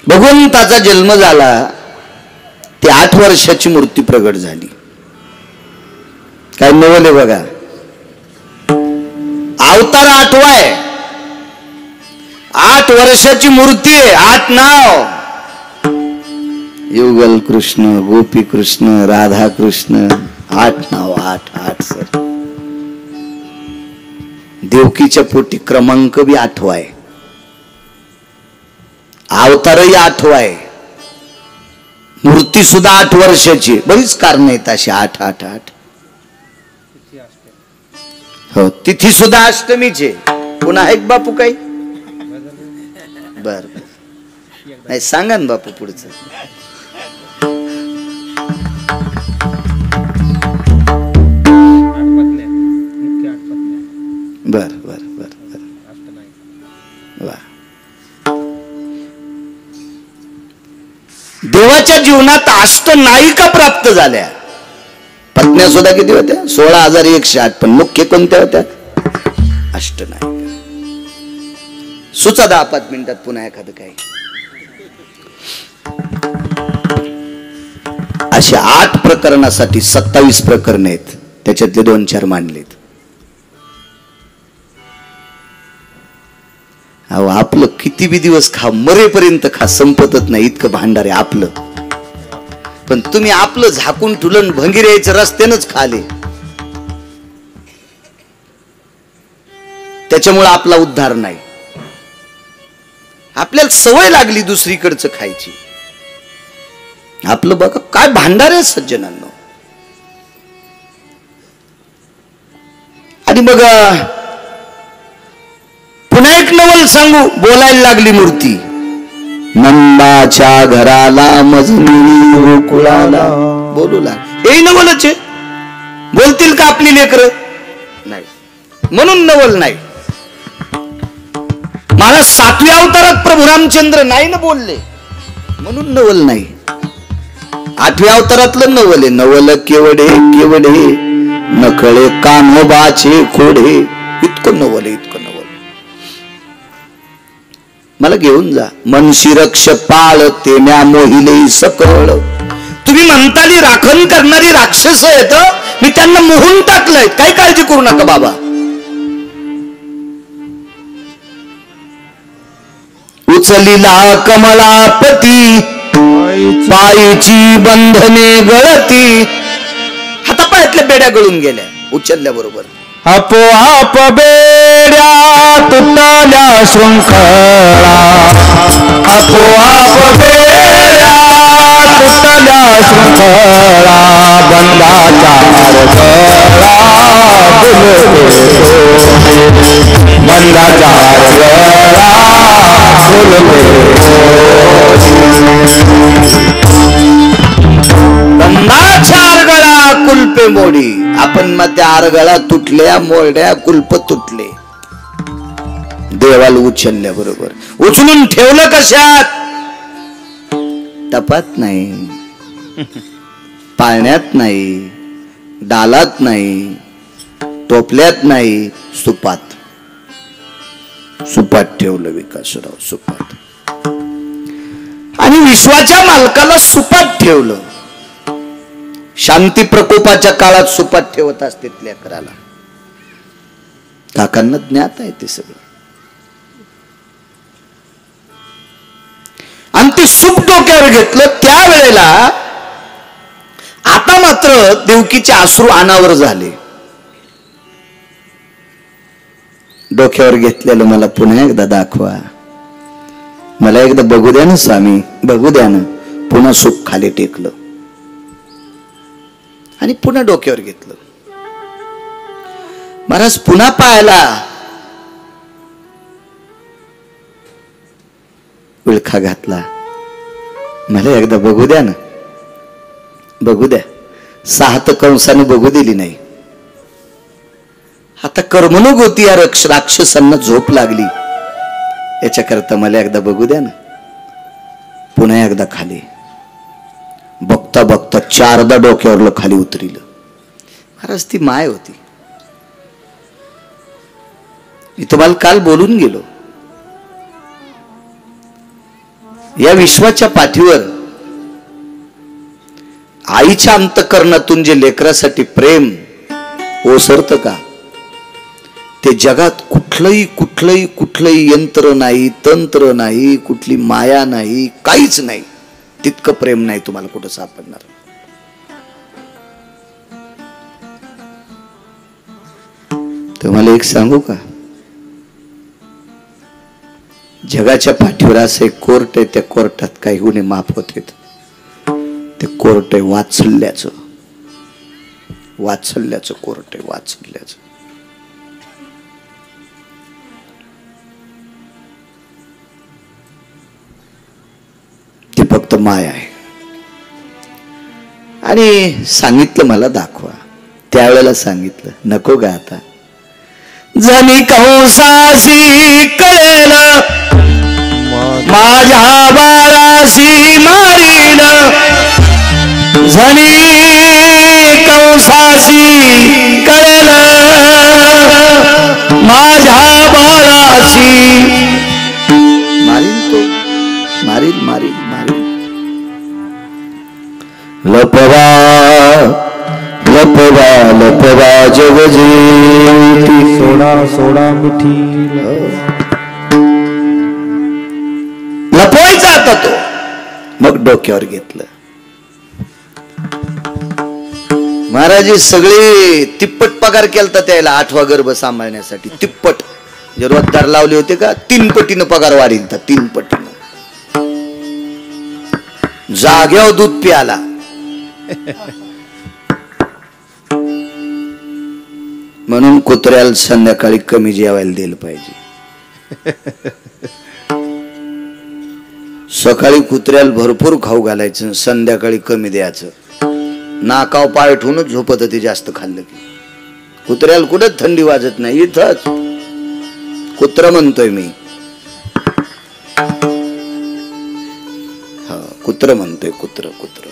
भगवंताचा जन्म झाला, ती 8 वर्षाची मूर्ती प्रगट झाली. काय नवल आहे बघा. अवतार 8वा आहे, 8 वर्षाची मूर्ती आहे, 8 नाव. युगल कृष्ण, गोपी कृष्ण, राधा कृष्ण, 8 नाव. 8 सर. देवकीच्या पोटी क्रमांक बी 8वा आहे, अवतारही 8वा आहे, मूर्ती सुद्धा 8 वर्षाची. बरीच कारण आहेत अशी 8. हो, तिथी सुद्धा अष्टमीचे. पुन्हा आहे बापू काही? बर नाही, सांगा ना बापू पुढचं. बर बर बर बर. वा. देवाच्या जीवनात अष्टनायिका प्राप्त झाल्या. पत्न्या सुद्धा किती होत्या? 16,108. पण मुख्य कोणत्या होत्या? अष्टनायिका. सुचा 10-5 मिनिटात पुन्हा एखादं काही. अशी 8 प्रकरणासाठी 27 प्रकरण आहेत, त्याच्यातले 2-4 मांडलेत. अहो, आपलं किती बी दिवस खा, मरेपर्यंत खा, संपतच नाही इतकं भांडार आहे आपलं. पण तुम्ही आपलं झाकून ठुलन भंगीर यायचं रस्त्यानंच खाले, त्याच्यामुळे आपला उद्धार नाही. आपल्याला सवय लागली दुसरीकडचं खायची. आपलं बघा काय भांडार आहे सज्जनांनो. आणि मग पुन्हा एक नवल सांगू. बोलायला लागली मूर्ती. नंदाच्या घराला मजनी गोकुळाला बोलू लाग. हे नवलच आहे. बोलतील का आपली लेकर? नाही, म्हणून नवल नाही. मला 7व्या अवतारात प्रभू रामचंद्र नाही ना बोलले, म्हणून नवल नाही. 8व्या अवतारातलं नवल आहे. नवल केवढे केवढे नकळे कान्होबाचे खोडे. इतकं नवल आहे, इतकं नवल. मला घेऊन जा. मनशी रक्ष पाळ तेम्या मोहिले सकळ. तुम्ही म्हणताली राखण करणारी राक्षस आहेत, मी त्यांना मोहून टाकलंय. काही काळजी करू नका बाबा. उचलिला कमलापती पायची बंधने गळती. हातापायातल्या बेड्या गळून गेल्या उचलल्या बरोबर. आपोआप बेड्या तुटल्या शृंखला. आपोआप बेड्या तुटल्या शृंखला. बंदाचा गळा बंदाचा बंदाच्या आरगळा कुलपे मोडी. आपण मग त्या आरगळा तुटल्या, मोरड्या, कुलप तुटले. देवाला उचलल्या बरोबर. उचलून ठेवलं कशात? टपात नाही, पाळण्यात नाही, डालात नाही, टोपल्यात नाही, सुपात. सुपात ठेवलं विकासराव, सुपात. आणि विश्वाच्या मालकाला सुपात ठेवलं. शांती प्रकोपाच्या काळात सुपात ठेवत असते लेकराला. काकांना ज्ञात आहे ते सगळं. आणि ते सूप डोक्यावर घेतलं त्यावेळेला. आता मात्र देवकीचे अश्रू अनावर झाले. डोक्यावर घेतलेलं मला पुन्हा एकदा दाखवा, मला एकदा बघू द्या ना स्वामी, बघू द्या ना. पुन्हा सूप खाली टेकलं आणि पुन्हा डोक्यावर घेतलं. महाराज पुन्हा पायाला विळखा घातला. मला एकदा बघू द्या ना, बघू द्या. 6 कंसाने बघू दिली नाही. आता कर्मणूक होती, या राक्षसांना झोप लागली. याच्याकरता मला एकदा बघू द्या ना. पुन्हा एकदा खाली. बघता बघता 4दा डोक्यावरलं खाली उतरिलं. महाराज ती माय होती. मी तुम्हाला काल बोलून गेलो. या विश्वाच्या पाठीवर आईच्या अंतःकरणातून जे लेकरासाठी प्रेम ओसरतं का, ते जगात कुठलंही यंत्र नाही, तंत्र नाही, कुठली माया नाही, काहीच नाही, तितकं प्रेम नाही तुम्हाला कुठं सापडणार. तुम्हाला एक सांगू का, जगाच्या पाठीवर असं एक कोर्ट आहे, त्या कोर्टात काही गुन्हे माफ होते. ते कोर्ट आहे वात्सल्याचं कोर्ट आहे, वात्सल्याचं. ते फक्त माया आहे. आणि सांगितलं मला दाखवा, त्यावेळेला सांगितलं नको गा आता. जणी कंसासी कळेल माझ्या बाळाशी मारील, जणी कंसासी कळेल माझ्या बाळाशी मारील, तो मारील मारील मारील. लपवा लपवा लपवा जगजेती, सोडा सोडा मिठी. लपवायचा आता तो. मग डोक्यावर घेतलं. महाराज सगळे तिप्पट पगार केलता त्याला 8वा गर्भ सांभाळण्यासाठी. तिप्पट जे रोजदार लावले होते का, 3 पटीनं पगार वाढील, 3 पटीनं. जाग्यावर दूध प्याला. म्हणून कुत्र्याला संध्याकाळी कमी जेवायला दिलं पाहिजे. सकाळी कुत्र्याला भरपूर खाऊ घालायचं, संध्याकाळी कमी द्यायचं. नाकाव पाय ठेवूनच झोपत होते जास्त खाल्लं की. कुत्र्याला कुठं थंडी वाजत नाही, इथंच. कुत्र म्हणतोय मी, हा कुत्र म्हणतोय, कुत्र कुत्र.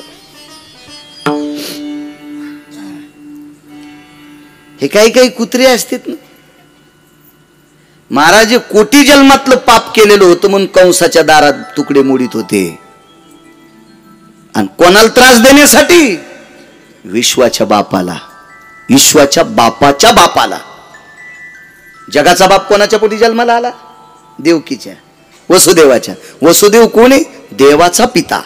हे काही काही कुत्रे असतात ना. महाराज कोटी जन्मातलं पाप केलेलं होतं म्हणून कंसाच्या दारात तुकडे मोडीत होते. आणि कोणाला त्रास देण्यासाठी? विश्वाच्या बापाला, विश्वाच्या बापाच्या बापाला. जगाचा बाप कोणाच्या पोटी जन्माला आला? देवकीच्या, वसुदेवाच्या. वसुदेव कोण आहे? देवाचा पिता.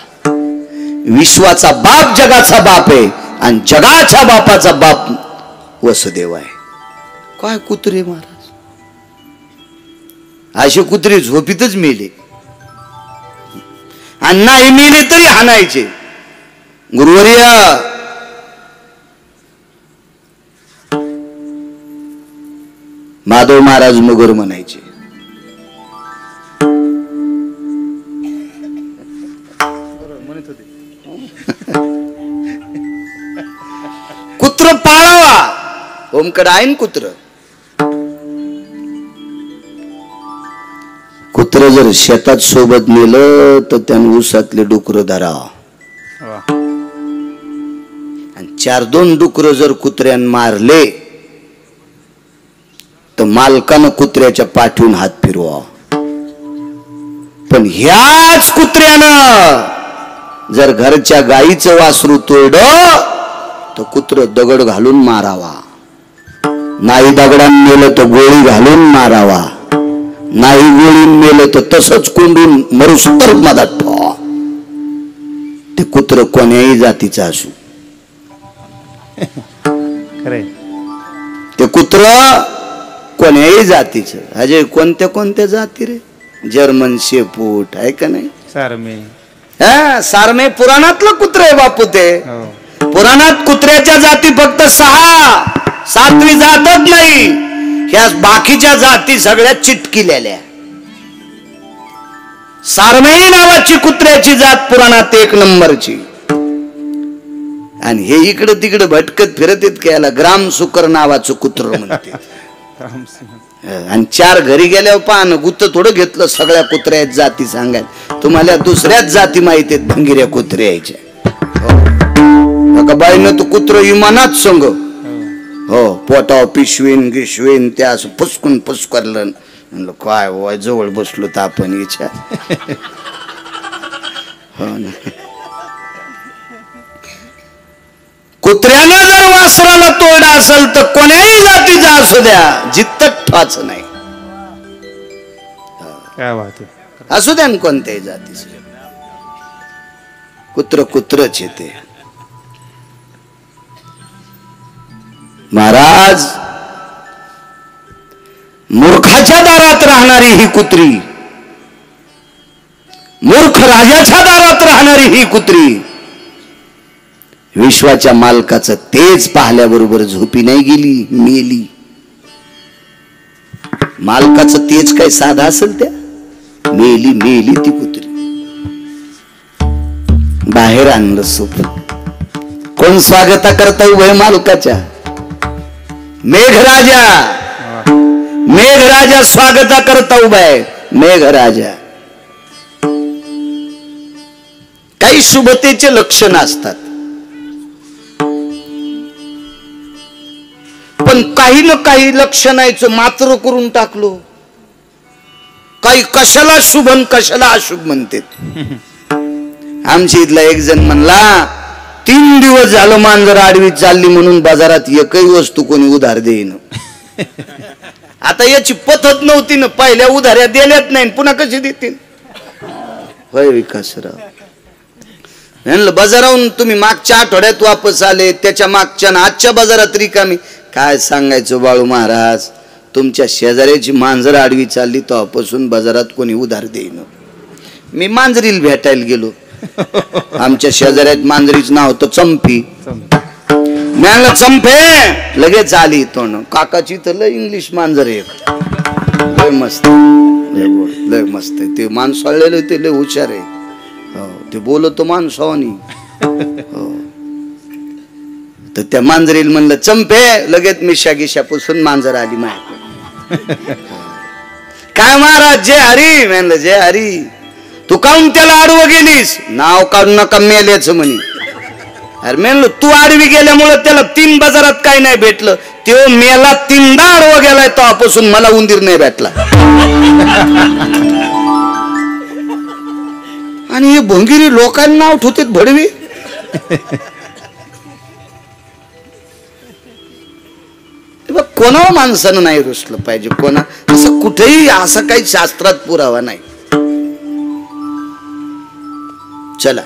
विश्वाचा बाप जगाचा बाप आहे आणि जगाच्या बापाचा बाप वसुदेव आहे. काय कुत्रे महाराज, असे कुत्रे झोपीतच मेले. आणि नाही मेले तरी हाणायचे. गुरुवर्या माधव महाराज मुगर म्हणायचे. कुत्र पाळावा. ओमकडे आहे ना कुत्र. कुत्र जर शेतात सोबत नेलं तर त्यानं ऊसातले डुकर धरा. आणि 4-2 डुकर जर कुत्र्यानं मारले तर मालकानं कुत्र्याच्या पाठवून हात फिरवा. पण ह्याच कुत्र्यानं जर घरच्या गाईचं वासरू तोडलं तर कुत्र दगड घालून मारावा. नाही दगडान मेलं तर गोळी घालून मारावा. नाही गोळीन मेलं तर तसंच कोंडून मरुस्तर मधात ठेवा. ते कुत्र कोण्याही जातीचं असू. ते कुत्र कोण्याही जातीचं. अजय कोणत्या कोणत्या जाती रे? जर्मन शेपूट आहे का नाही? सारमे. हा सारमे पुराणातलं कुत्र आहे बापू. ते पुराणात कुत्र्याच्या जाती फक्त 6, 7वी जातच नाही. ह्या बाकीच्या जाती सगळ्या चिटकिलेल्या. सारमेई नावाची कुत्र्याची जात पुराणात 1 नंबरची. आणि हे इकडं तिकडं भटकत फिरत येत याला ग्राम सुकर नावाचं कुत्र म्हणते. आणि 4 घरी गेल्यावर पाहणं गुत्त थोडं घेतलं सगळ्या कुत्र्या जाती सांगायला. तुम्हाला दुसऱ्याच जाती माहिती आहेत भंगिऱ्या कुत्र्याच्या. बाईनं तू कुत्र इमानात संग हो पोटाव पिशवीन गिशवीन त्या असं फुसकून फुसकरलं. म्हणलं काय जवळ बसलो तर आपण याच्या हो ना. कुत्र्यानं जर वासराला तोडा असेल तर कोण्याही जातीचा असू द्या, जित्त ठोच नाही. असू द्या कोणत्याही जातीच, कुत्र कुत्रच येते. महाराज, मूर्खाच्या दारात राहणारी ही कुत्री, मूर्ख राजाच्या दारात राहणारी ही कुत्री, विश्वाच्या मालकाचं तेज पाहिल्याबरोबर झोपी नाही गेली, मेली. मालकाचं तेज काय साधा असेल त्या, मेली मेली ती कुत्री. बाहेर आणलं सूप. कोण स्वागता करता उभय मालकाच्या? मेघराजा. मेघराजा स्वागता करता उभा आहे. मेघराजा. काही शुभतेचे लक्षण असतात, पण काही ना काही लक्षणाचं मात्र करून टाकलो. काही कशाला शुभ कशाला अशुभ म्हणतात. आमच्या इथला एक जण म्हणला, 3 दिवस झालं मांजर आडवी चालली म्हणून बाजारात एकही वस्तू कोणी उधार देईन. आता याची पद्धत नव्हती ना, पहिल्या उधाऱ्या दिल्यात नाही, पुन्हा कशी देतील? होय विकासराव. म्हणलं बाजाराहून तुम्ही मागच्या आठवड्यात वापस आले, त्याच्या मागच्या आजच्या बाजारात रिकामी. काय सांगायचं बाळू महाराज, तुमच्या शेजाऱ्याची मांजर आडवी चालली तेव्हापासून बाजारात कोणी उधार देईन. मी मांजरीला भेटायला गेलो. आमच्या शेजाऱ्यात मांजरीच नाव होतं चंपी. म्हणलं चंपे, लगेच आली तोंड. काकाची तर लय इंग्लिश मांजर आहे, लय मस्त, लय मस्त आहे. ते माणसाळलेलं ते लय हुशार आहे. हो, ते बोलतो माणसावानी. हो. तर त्या मांजरीला म्हणलं चंपे, लगेच मिशा गिशापासून मांजर आली माझ्याकडे. काय महाराज, जय हरी. म्हणलं जय हरी. तू काऊन त्याला आडवं गेलीस? नाव काढू नका मेल्याचं म्हणे. अरे म्हणलं तू आडवी गेल्यामुळे त्याला 3 बाजारात काही नाही भेटलं, तो मेला 3दा आडवं गेलाय तेव्हापासून मला उंदीर नाही भेटला. आणि हे भोंगिरी लोकांना नाव ठेवतात भडवी. कोणा माणसानं नाही रुसलं पाहिजे, कोणा असं कुठेही असं काही शास्त्रात पुरावा नाही. चला.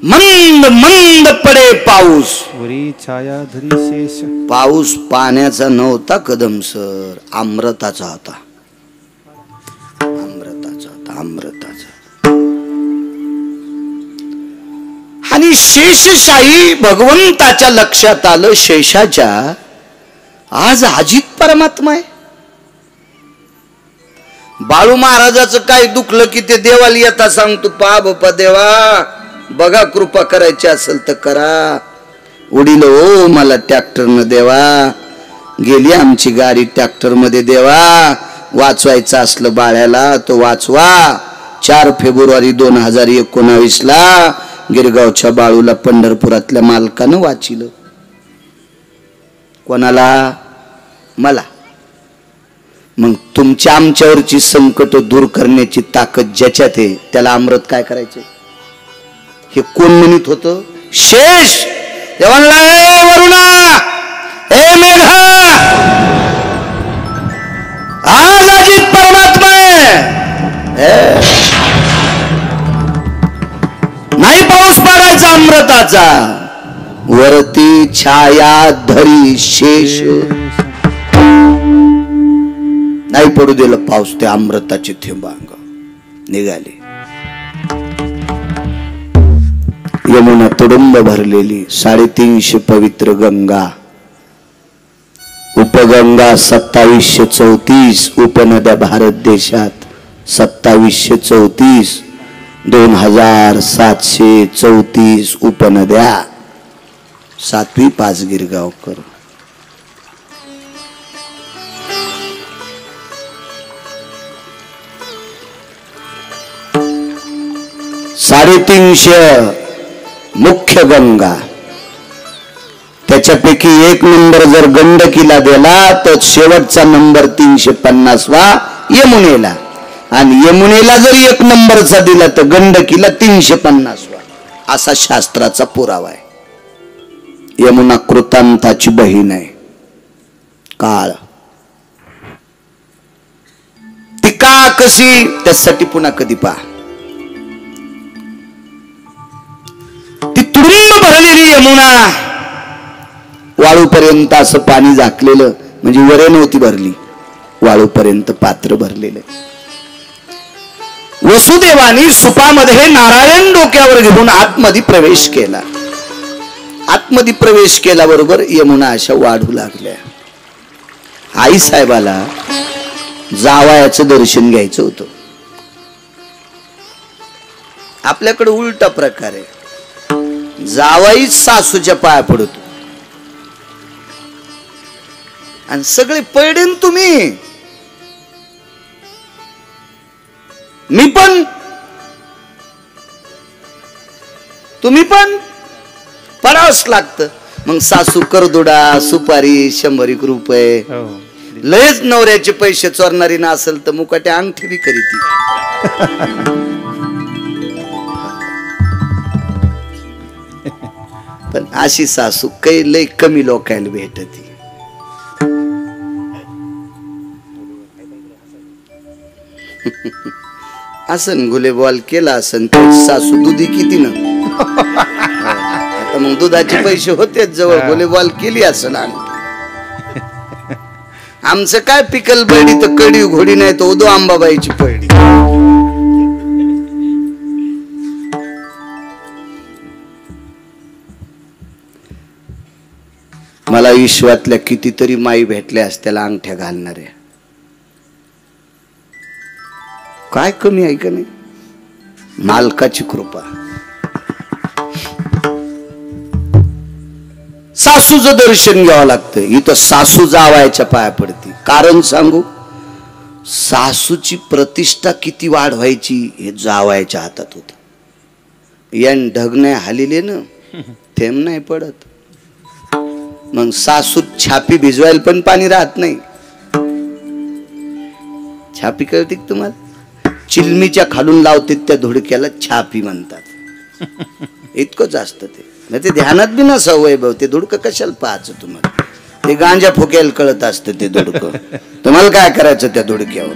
मंद मंद पडे पाऊस, छाया धरी शेष. पाऊस पाण्याचा नव्हता कदम सर, अमृताचा होता. अमृताचा होता, अमृताचा. आणि शेषशाही भगवंताच्या लक्षात आलं, शेषाच्या आज अजित परमात्मा आहे. बाळू महाराजाचं काय दुखलं की ते देवाला येता सांगतो, पा बापा देवा, बघा कृपा करायची असेल तर करा. उडील ओ मला ट्रॅक्टरनं देवा, गेली आमची गाडी ट्रॅक्टर मध्ये देवा. वाचवायचं असलं बाळ्याला तो वाचवा. 4 फेब्रुवारी 2019 गिरगावच्या बाळूला पंढरपुरातल्या मालकानं वाचिलं. कोणाला? मला. मग तुमच्या आमच्यावरची संकट दूर करण्याची ताकद ज्याच्यात आहे त्याला अमृत काय करायचे? हे कोण म्हणत होतं? शेष. देवांना ए वरुणा, ए मेघा, आज अजित परमात्मा आहे. नाही पाऊस पडायचा अमृताचा, वरती छाया धरी शेष. नाही पडू दिलं पाऊस, ते अमृताचे थेंबांग निघाले. यमुना तुडुंब भरलेली 350 पवित्र गंगा, उपगंगा 2734, उपनद्या भारत देशात 2734, 2734 उपनद्या, 7वी 5 गिरगावकर. ,350 मुख्य गंगा, त्याच्यापैकी 1 नंबर जर गंडकीला दिला तर शेवटचा नंबर 350वा यमुनेला. आणि यमुनेला जर 1 नंबरचा दिला तर गंडकीला 350 असा शास्त्राचा पुरावा आहे. यमुना कृतांताची बहीण आहे. काळ ती का कशी त्यासाठी पुन्हा कधी पहा. ती तुडुंब भरलेली यमुना, वाळूपर्यंत असं पाणी झाकलेलं, म्हणजे वरे नव्हती भरली, वाळूपर्यंत पात्र भरलेलं. वसुदेवानी सुपामध्ये नारायण डोक्यावर घेऊन आतमध्ये प्रवेश केला. आतमध्ये प्रवेश केल्याबरोबर यमुना अशा वाढू लागल्या. आई साहेबाला जावयाचं दर्शन घ्यायचं होतं. आपल्याकडे उलटा प्रकार आहे. जावाईच सासूच्या पाया पडतो आणि सगळे पडीन तुम्ही. मी पण तुम्ही पण पडावंच लागतं. मग सासू करदुडा, सुपारी, 100 रुपये, लयच नवऱ्याचे पैसे चोरणारी ना असेल तर मुकाट्या अंगठी बी करीती. पण अशी सासू काही लय कमी लोकायला भेटती. असन गुलेबॉल केला असन सासू दुधी किती ना. आता मग दुधाचे पैसे होतेच जवळ, गुलेबॉल केली असन. आमचं काय पिकल बळडी तर कडी घोडी नाही तर उदो अंबाबाईची पळडी. मला विश्वातल्या कितीतरी माई भेटल्या असत्याला अंगठ्या घालणाऱ्या. काय कमी आहे का नाही. मालकाची कृपा. सासूचं दर्शन घ्यावं लागतं. इथं सासू जावायच्या पाया पडते. कारण सांगू, सासूची प्रतिष्ठा किती वाढवायची हे जावायच्या हातात होत. यान ढग नाही हालिले ना, थेंब नाही पडत. मग सासू छापी भिजवायला पण पाणी राहत नाही. छापी कळते तुम्हाला? चिलमीच्या खालून लावते त्या धुडक्याला छापी म्हणतात. इतकंच असतं ते. नाही ते ध्यानात बी ना सवय भाऊ. ते धुडकं कशाला पाहायचं तुम्हाला? ते गांजा फुक्याला कळत असतं ते धुडकं. तुम्हाला काय करायचं त्या धुडक्यावर?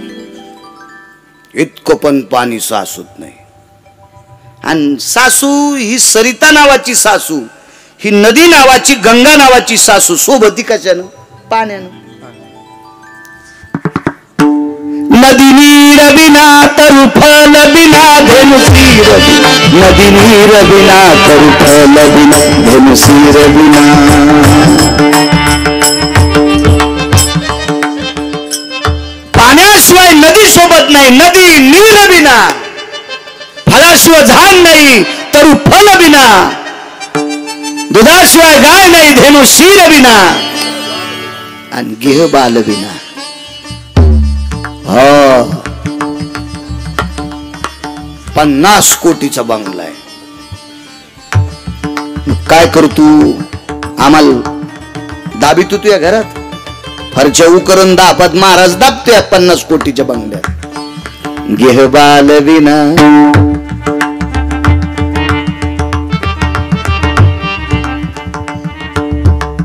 इतकं पण पाणी सासूत नाही. आणि सासू ही सरिता नावाची सासू, ही नदी नावाची, गंगा नावाची सासू सोबती कशानं? पाण्यानं. नदी नीर बिना तरु फल बिना धेनुसीर, नदी नीर बिना तरु फल बिना धेनुसीर बिना. पाण्याशिवाय नदी सोबत नाही. नदी नीर बिना, फळाशिवाय झाड नाही, तरु फल बिना, दुधाशिवाय गाय नाही, धेनुसीर बिना, आणि गेह बाल बिना. 50 कोटीचा बंगला आहे. काय करू तू? आम्हाला दाबी तू तुझ्या घरात फरच्या उकरून दापात महाराज दाबतोय 50 कोटीच्या बंगल्यात. गेह बाल विना,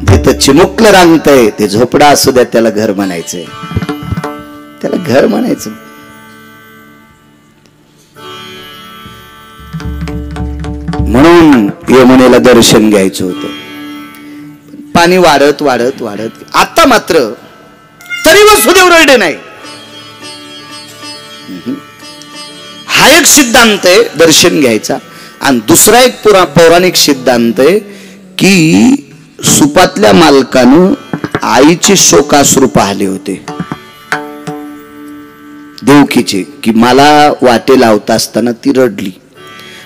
जिथं चिमुकलं रांगतय ते झोपडा असू द्या, त्याला घर म्हणायचंय. त्याला घर म्हणायचं. म्हणून यमुनेला दर्शन घ्यायचं होतं. पाणी वाढत वाढत वाढत आता मात्र तरी वसुदेव रडले नाही. हा एक सिद्धांत आहे दर्शन घ्यायचा. आणि दुसरा एक पौराणिक सिद्धांत आहे की सुपातल्या मालकानं आईचे शोकाश्रू पाहिले होते देवकीचे, की मला वाटे लावता असताना ती रडली.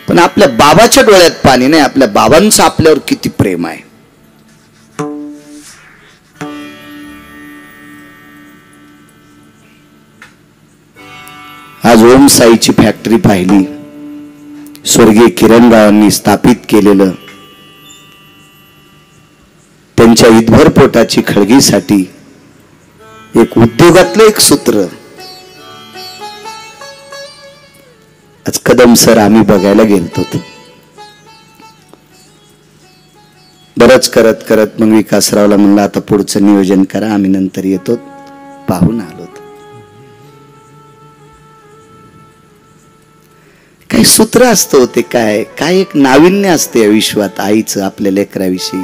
पण आपल्या बाबाच्या डोळ्यात पाणी नाही. आपल्या बाबांचं आपल्यावर किती प्रेम आहे. आज ओम साईची फॅक्टरी पाहिली, स्वर्गीय किरणरावांनी स्थापित केलेलं. त्यांच्या इतभर पोटाची खळगीसाठी एक उद्योगातलं एक सूत्र, आज कदम सर आम्ही बघायला गेलतो. बरंच करत करत मग विकासरावला म्हणलं आता पुढचं नियोजन करा, आम्ही नंतर येतो. पाहून आलो. काही सूत्र असतं होते, काय काय एक नाविन्य असते या विश्वात. आईचं आपल्या लेकराविषयी,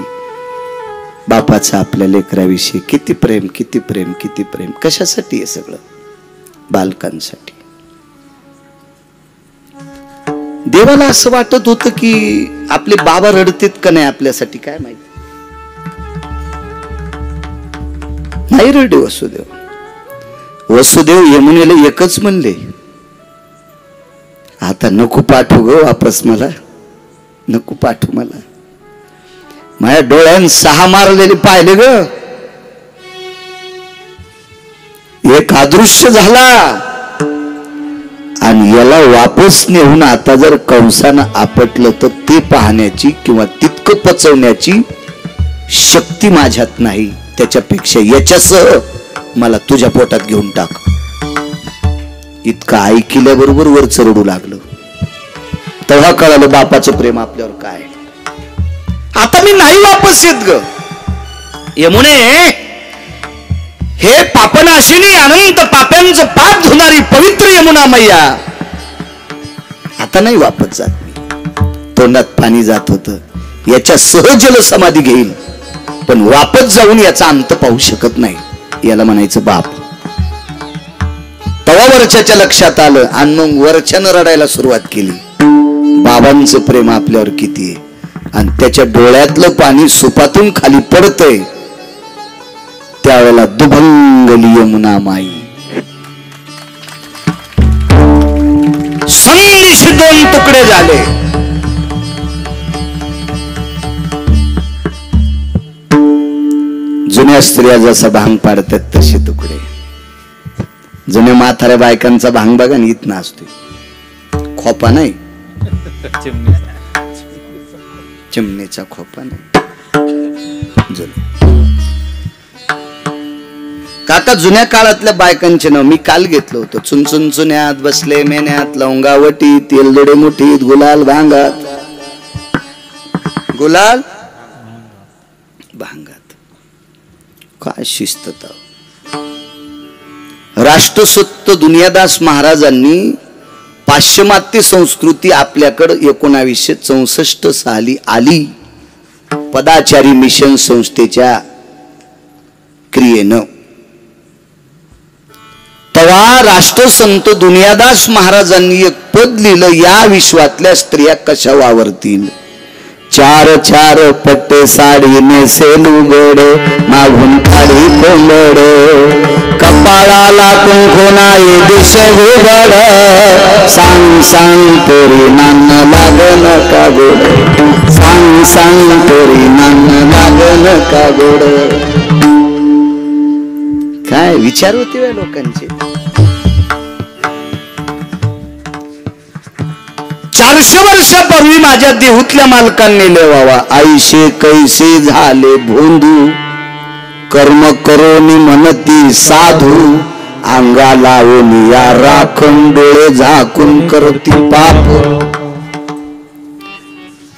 बापाचं आपल्या लेकराविषयी किती प्रेम, किती प्रेम, किती प्रेम. कशासाठी आहे सगळं? बालकांसाठी. देवाला असं वाटत होतं की आपले बाबा रडतेत का नाही आपल्यासाठी, काय माहिती. नाही रडे वसुदेव. वसुदेव यमुनेला एकच म्हणले, आता नको पाठवू ग वापस मला, नको पाठवू मला. माझ्या डोळ्यान 6 मारलेले पाहिले ग. एक अदृश्य झाला आणि याला वापस नेऊन आता जर कंसानं आपटलं तर ते पाहण्याची किंवा तितकं पचवण्याची शक्ती माझ्यात नाही. त्याच्यापेक्षा याच्यासह मला तुझ्या पोटात घेऊन टाक. इतकं ऐकल्याबरोबर वर चरडू लागलं. तेव्हा कळालं बापाचं प्रेम आपल्यावर काय. आता मी नाही वापस येत ग यमुने. हे पापनाशिनी अनंत पाप्यांचं पाप धुणारी पवित्र यमुना मैया, आता नाही वापस जात मी. तोंडात पाणी जात होतं. याच्या सहजल समाधी घेईल पण वापस जाऊन याचा अंत पाहू शकत नाही. याला म्हणायचं बाप. तवा वरच्याच्या लक्षात आलं आणि मग वरच्यानं रडायला सुरुवात केली. बाबांचं प्रेम आपल्यावर किती आहे आणि त्याच्या डोळ्यातलं पाणी सुपातून खाली पडतंय. त्यावेळेला दुभंगली यमुना माई. संदेश 2 तुकडे झाले. जुन्या स्त्रिया जसा भांग पाडतात तसे तुकडे. जुन्या म्हाताऱ्या बायकांचा भांग बघा ना, इथं असतो खोपा नाही, चिमणीचा खोपा नाही. काका जुन्या काळातल्या बायकांचे नाव मी काल घेतलं होतं. चुनचुन चुन्यात बसले मेन्यात, लवंगावटी, तेलदोडे मुठीत, गुलाल भांगात. गुलाल भांगात. काय शिस्तता. राष्ट्रसत्त दुनियादास महाराजांनी पाश्चिमात्य संस्कृती आपल्याकडे 1964 साली आली. पदाचारी मिशन संस्थेच्या क्रियेनं. तेव्हा राष्ट्रसंत दुनियादास महाराजांनी एक पद लिहिलं, या विश्वातल्या स्त्रिया कशा वावरतील. 4 पट्टे साडी नेसेल उघड, मागून काढी कोंबड, कपाळाला कुंकू नाही दिशे उघड, सांग सांग तोरी नान लागन का गोड, सांग सांग तोरी नान लागन का गोड. काय विचार होते वे लोकांचे. 400 वर्षापूर्वी माझ्या देहूतल्या मालकांनी लेवावा. आईशे कैसे झाले भोंदू, कर्म करोनी म्हणती साधू, अंगा लावून या राखण डोळे झाकून करती पाप.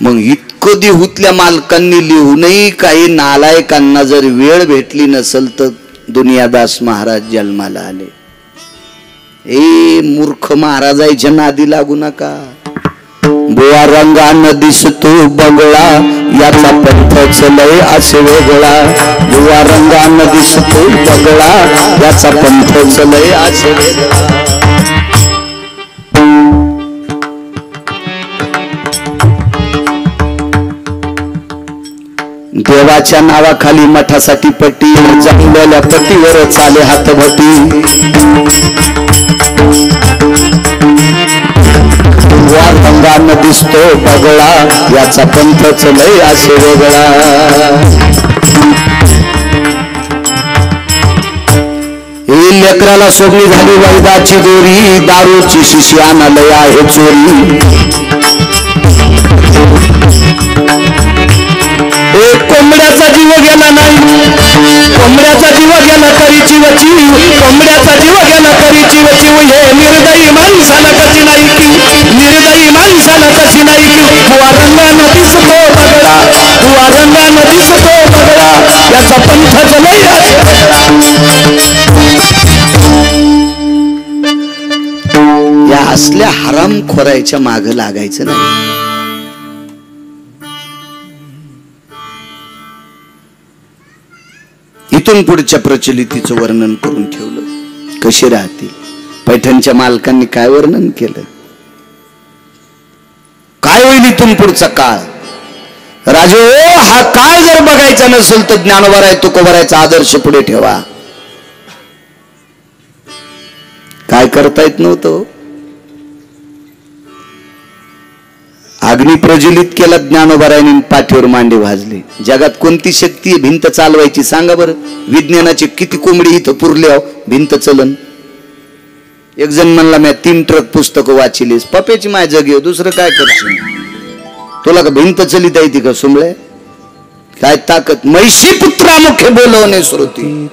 मग इतकं देहूतल्या मालकांनी लिहूनही काही नालायकांना जर वेळ भेटली नसेल तर दुनियादास महाराज जन्माला आले. ए मूर्ख महाराजाच्या नादी लागू नका. बुवा रंगानं दिसतो बगळा, याचा पंथच लय असे वेगळा. बुवा रंगानं दिसतो बगळा, याचा पंथच लय असे वेगळा. देवाच्या नावाखाली मठासाठी पट्टी, जमलेल्या पट्टीवर चाले हातभटी. रंगानं दिसतो बगळा, याचा पंथच लय असे वेगळा. ही लेकराला सोडली झाली वैदाची दोरी, दारूची शिशी आणालय आहे चोरी. कोंबड्याचा जीव गेला नाही, कोंबड्याचा जीव गेला तरी चिव चिव, कोंबड्याचा जीव गेला तरी चिव चिव. हे निर्दयी माणसाला कशी नाही की, असल्या हरामखोराच्या माग लागायचं नाही. इथून पुढच्या प्रचलितीचं वर्णन करून ठेवलं. कसे राहतील? पैठणच्या मालकांनी काय वर्णन केलं? काय होईल इथून पुढचा काळ? राजे हा काळ जर बघायचा नसेल तर ज्ञानोबा तुकोबारायचा आदर्श पुढे ठेवा. काय करता येत नव्हतं. अग्नी प्रज्वलित केला ज्ञानोबारायांनी, पाठीवर मांडे भाजले. जगात कोणती शक्ती आहे भिंत चालवायची सांगा बरं? विज्ञानाची किती कोंबडी इथं पुरले भिंत चलन. एक जण म्हणला मी 3 ट्रक पुस्तकं वाचिलीस. पप्याची माय जगी दुसरं काय करशील? तुला का भिंत चलित आहे ती का सुमळे? काय ताकद? महिषी पुत्रा मुखे बोलवणे श्रुती.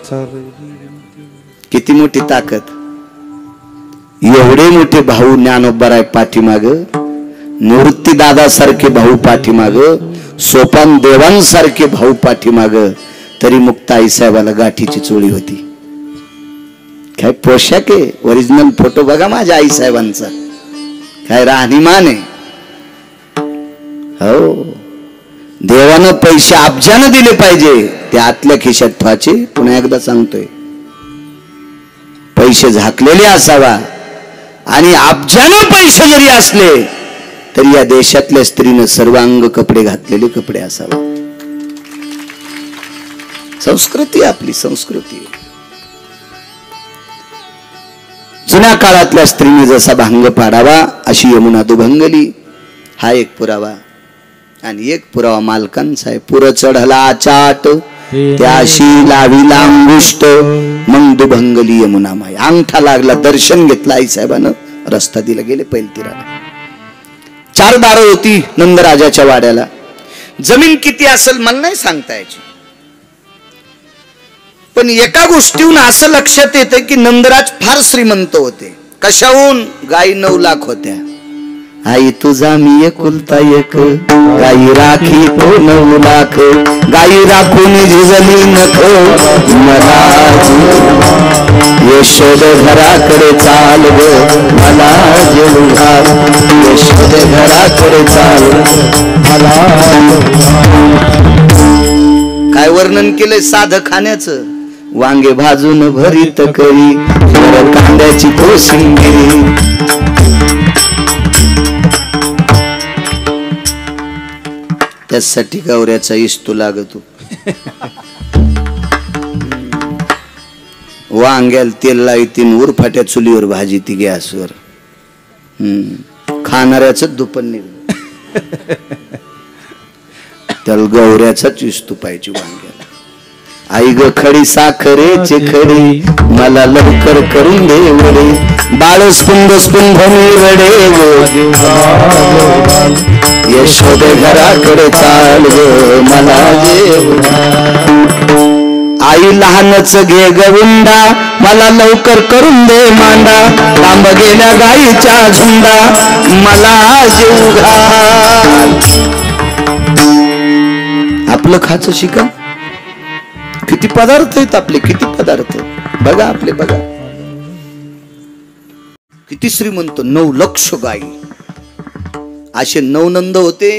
किती मोठी ताकद. एवढे मोठे भाऊ ज्ञानोबाराय पाठीमाग, निवृत्ती दादा सारखे भाऊ पाठीमाग, सोपान देवांसारखे भाऊ पाठीमाग, तरी मुक्त आई साहेबाला गाठीची चोळी होती. काय पोशाख आहे. ओरिजिनल फोटो बघा माझ्या आई साहेबांचा. काय राहणीमान आहे. हो, देवानं पैसे अब्जानं दिले पाहिजे, ते आतल्या खिशात ठेवायचे. पुन्हा एकदा सांगतोय, पैसे झाकलेले असावा आणि अब्जानं पैसे जरी असले तरी या देशातल्या स्त्रीनं सर्वांग कपडे घातलेले कपडे असावा. संस्कृती आपली संस्कृती. जुन्या काळातल्या स्त्रीने जसा भांग पाडावा अशी यमुना दुभंगली, हा एक पुरावा. आणि एक पुरावा मालकांचा आहे. पुर चढला चाट त्याशी लावी लांबुष्ट, मग दुभंगली यमुना माय. अंगठा लागला, दर्शन घेतलं आई साहेबानं, रस्ता दिला, गेले पैलतीराला. 4 दारं होती नंदराजाच्या वाड्याला. जमीन किती असेल मला नाही सांगता यायची, पण एका गोष्टीहून असं लक्षात येतं की नंदराज फार श्रीमंत होते. कशाहून? गाई 9 लाख होत्या. आई तुझा मी एकुलता एक, गाई राखी तो 9 लाख. गाई राखून झिजली नख मला, यशोद घराकडे चाल ग मला जेवू घाल. यशोद घराकडे चाल मला. काय वर्णन केलंय साधं खाण्याचं? वांगे भाजून भरीत करी, कांद्याची कोशिंबिरी. त्यासाठी गौऱ्याचा इस्तू लागतो. वांग्याला तेल लावतीन, उरफाट्या चुलीवर भाजी ती गॅसवर. खाणाऱ्याच दुपण निघलं. त्याला गौऱ्याचाच इस्तू पाहिजे वांग्याला. आई ग खडी साखरेचे खडी, मला लवकर करून दे वडे. बाळ स्पुंद स्पुंद रडे यशोद घराकडे चाल ग मला जेवू. आई लहानच घे गविंदा, मला लवकर करून दे मांडा. लांब गेल्या गाईच्या झुंडा, मला जेवू घाल. आपलं खाचं शिका. किती पदार्थ आहेत आपले, किती पदार्थ बघा आपले, बघा किती श्रीमंत. 9 लाख गाई. असे 9 नंद होते.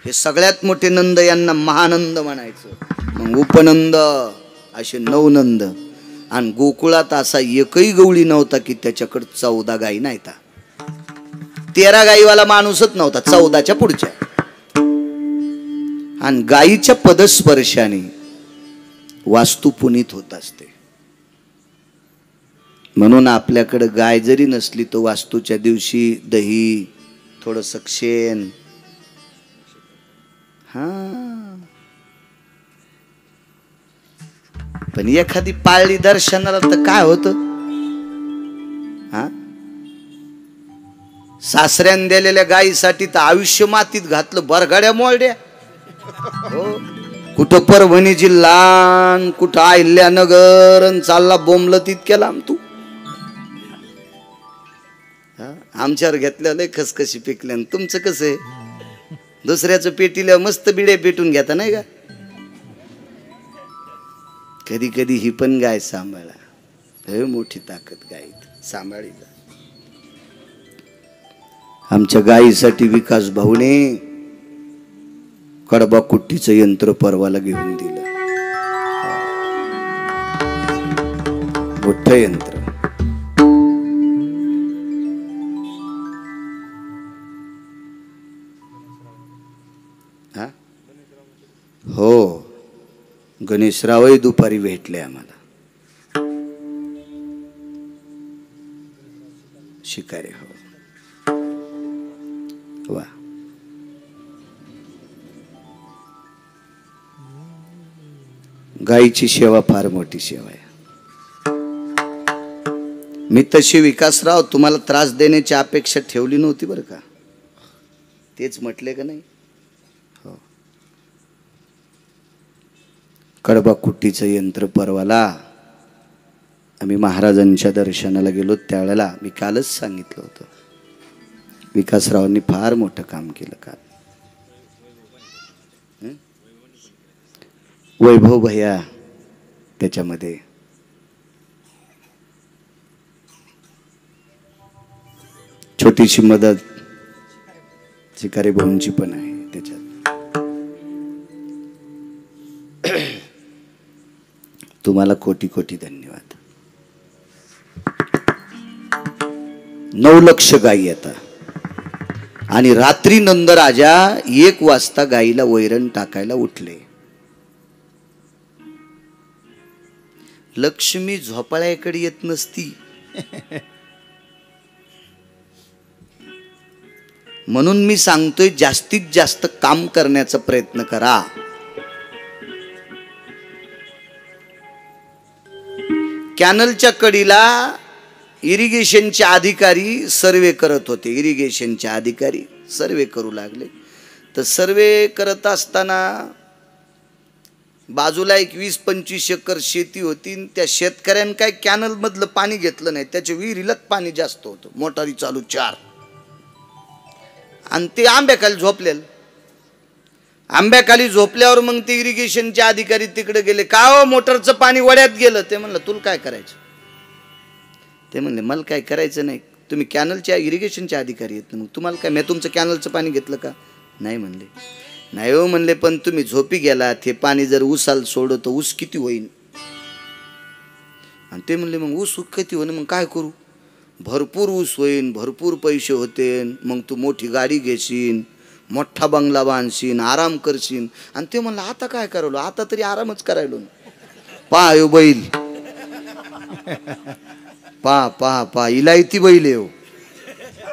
हे सगळ्यात मोठे नंद यांना महानंद म्हणायचं. मग उपनंद, असे 9 नंद. आणि गोकुळात असा एकही गवळी नव्हता की त्याच्याकडे 14 गाई नाहीता. 13 गाईवाला माणूसच नव्हता, 14च्या पुढच्या. आणि गायीच्या पदस्पर्शाने वास्तू पुनीत होत असते. म्हणून आपल्याकडे गाय जरी नसली तर वास्तूच्या दिवशी दही, थोडंसं शेण. हा, पण एखादी पाळली दर्शनाला तर काय होत? हा, सासऱ्याने दिलेल्या गायीसाठी तर आयुष्य मातीत घातलं, बरगाड्या मोळड्या. हो, कुठं परभणी जिल्हा, कुठं अहिल्यानगर, चालला बोंबल तितक्या लांब तू. आमच्यावर घेतलं लय खसखशी पिकल्या. तुमचं कसं आहे? दुसऱ्याचं पेटीला मस्त बिडे पेटून घेता नाही का? कधी कधी ही पण गाय सांभाळा. हे मोठी ताकद गाईत सांभाळीला. आमच्या गायीसाठी विकास भाऊने कडबा कुट्टीचं यंत्र परवाला घेऊन दिलं. मोठं यंत्र. हा हो, गणेशरावही दुपारी भेटले आम्हाला. शिकारे हो वा. गायीची सेवा फार मोठी सेवा आहे. मी तशी विकासराव तुम्हाला त्रास देण्याची अपेक्षा ठेवली नव्हती बरं का. तेच म्हटले का नाही. हो, कडबा कुट्टीचं यंत्र परवाला आम्ही महाराजांच्या दर्शनाला गेलो त्यावेळेला मी कालच सांगितलं होतं, विकासरावांनी फार मोठं काम केलं काल. वैभव भैया त्याच्यामध्ये, छोटीशी मदत शिकारी भाऊंची पण आहे त्याच्यात. तुम्हाला कोटी कोटी धन्यवाद. 9 लक्ष गायी येतात आणि रात्री नंदराजा 1 वाजता गायीला वैरण टाकायला उठले. लक्ष्मी झोपाळ्याकडे येत नसती म्हणून मी सांगतोय जास्तीत जास्त काम करण्याचा प्रयत्न करा. कॅनलच्या कडीला इरिगेशनचे अधिकारी सर्वे करत होते. इरिगेशनचे अधिकारी सर्वे करू लागले. तर सर्वे करत असताना बाजूला एक 20-25 एकर शेती होती. त्या शेतकऱ्यानं काय कॅनल मधलं पाणी घेतलं नाही, त्याच्या विहिरीलाच पाणी जास्त होतं. मोटारी चालू 4 आणि ते आंब्याखाली झोपलेलं. आंब्याखाली झोपल्यावर मग ते इरिगेशनचे अधिकारी तिकडे गेले. का हो, मोटरचं पाणी वड्यात गेलं. ते म्हणलं तुला काय करायचं. ते म्हणले मला काय करायचं नाही, तुम्ही कॅनलच्या इरिगेशनचे अधिकारी आहेत, मग तुम्हाला काय, मी तुमचं कॅनलचं पाणी घेतलं का. नाही म्हणले. नाही हो म्हणले, पण तुम्ही झोपी गेलात, हे पाणी जर ऊसाला सोडलं तर ऊस किती होईल. आणि ते म्हणले मग ऊस किती होईन, मग काय करू. भरपूर ऊस होईन, भरपूर पैसे होते, मग तू मोठी गाडी घेशील, मोठा बंगला बांधशील, आराम करशील. आणि ते म्हणलं आता काय करायलो, आता तरी आरामच करायलो. पहा यो बैल, पहा पहा पहा, इलायती बैल आहे,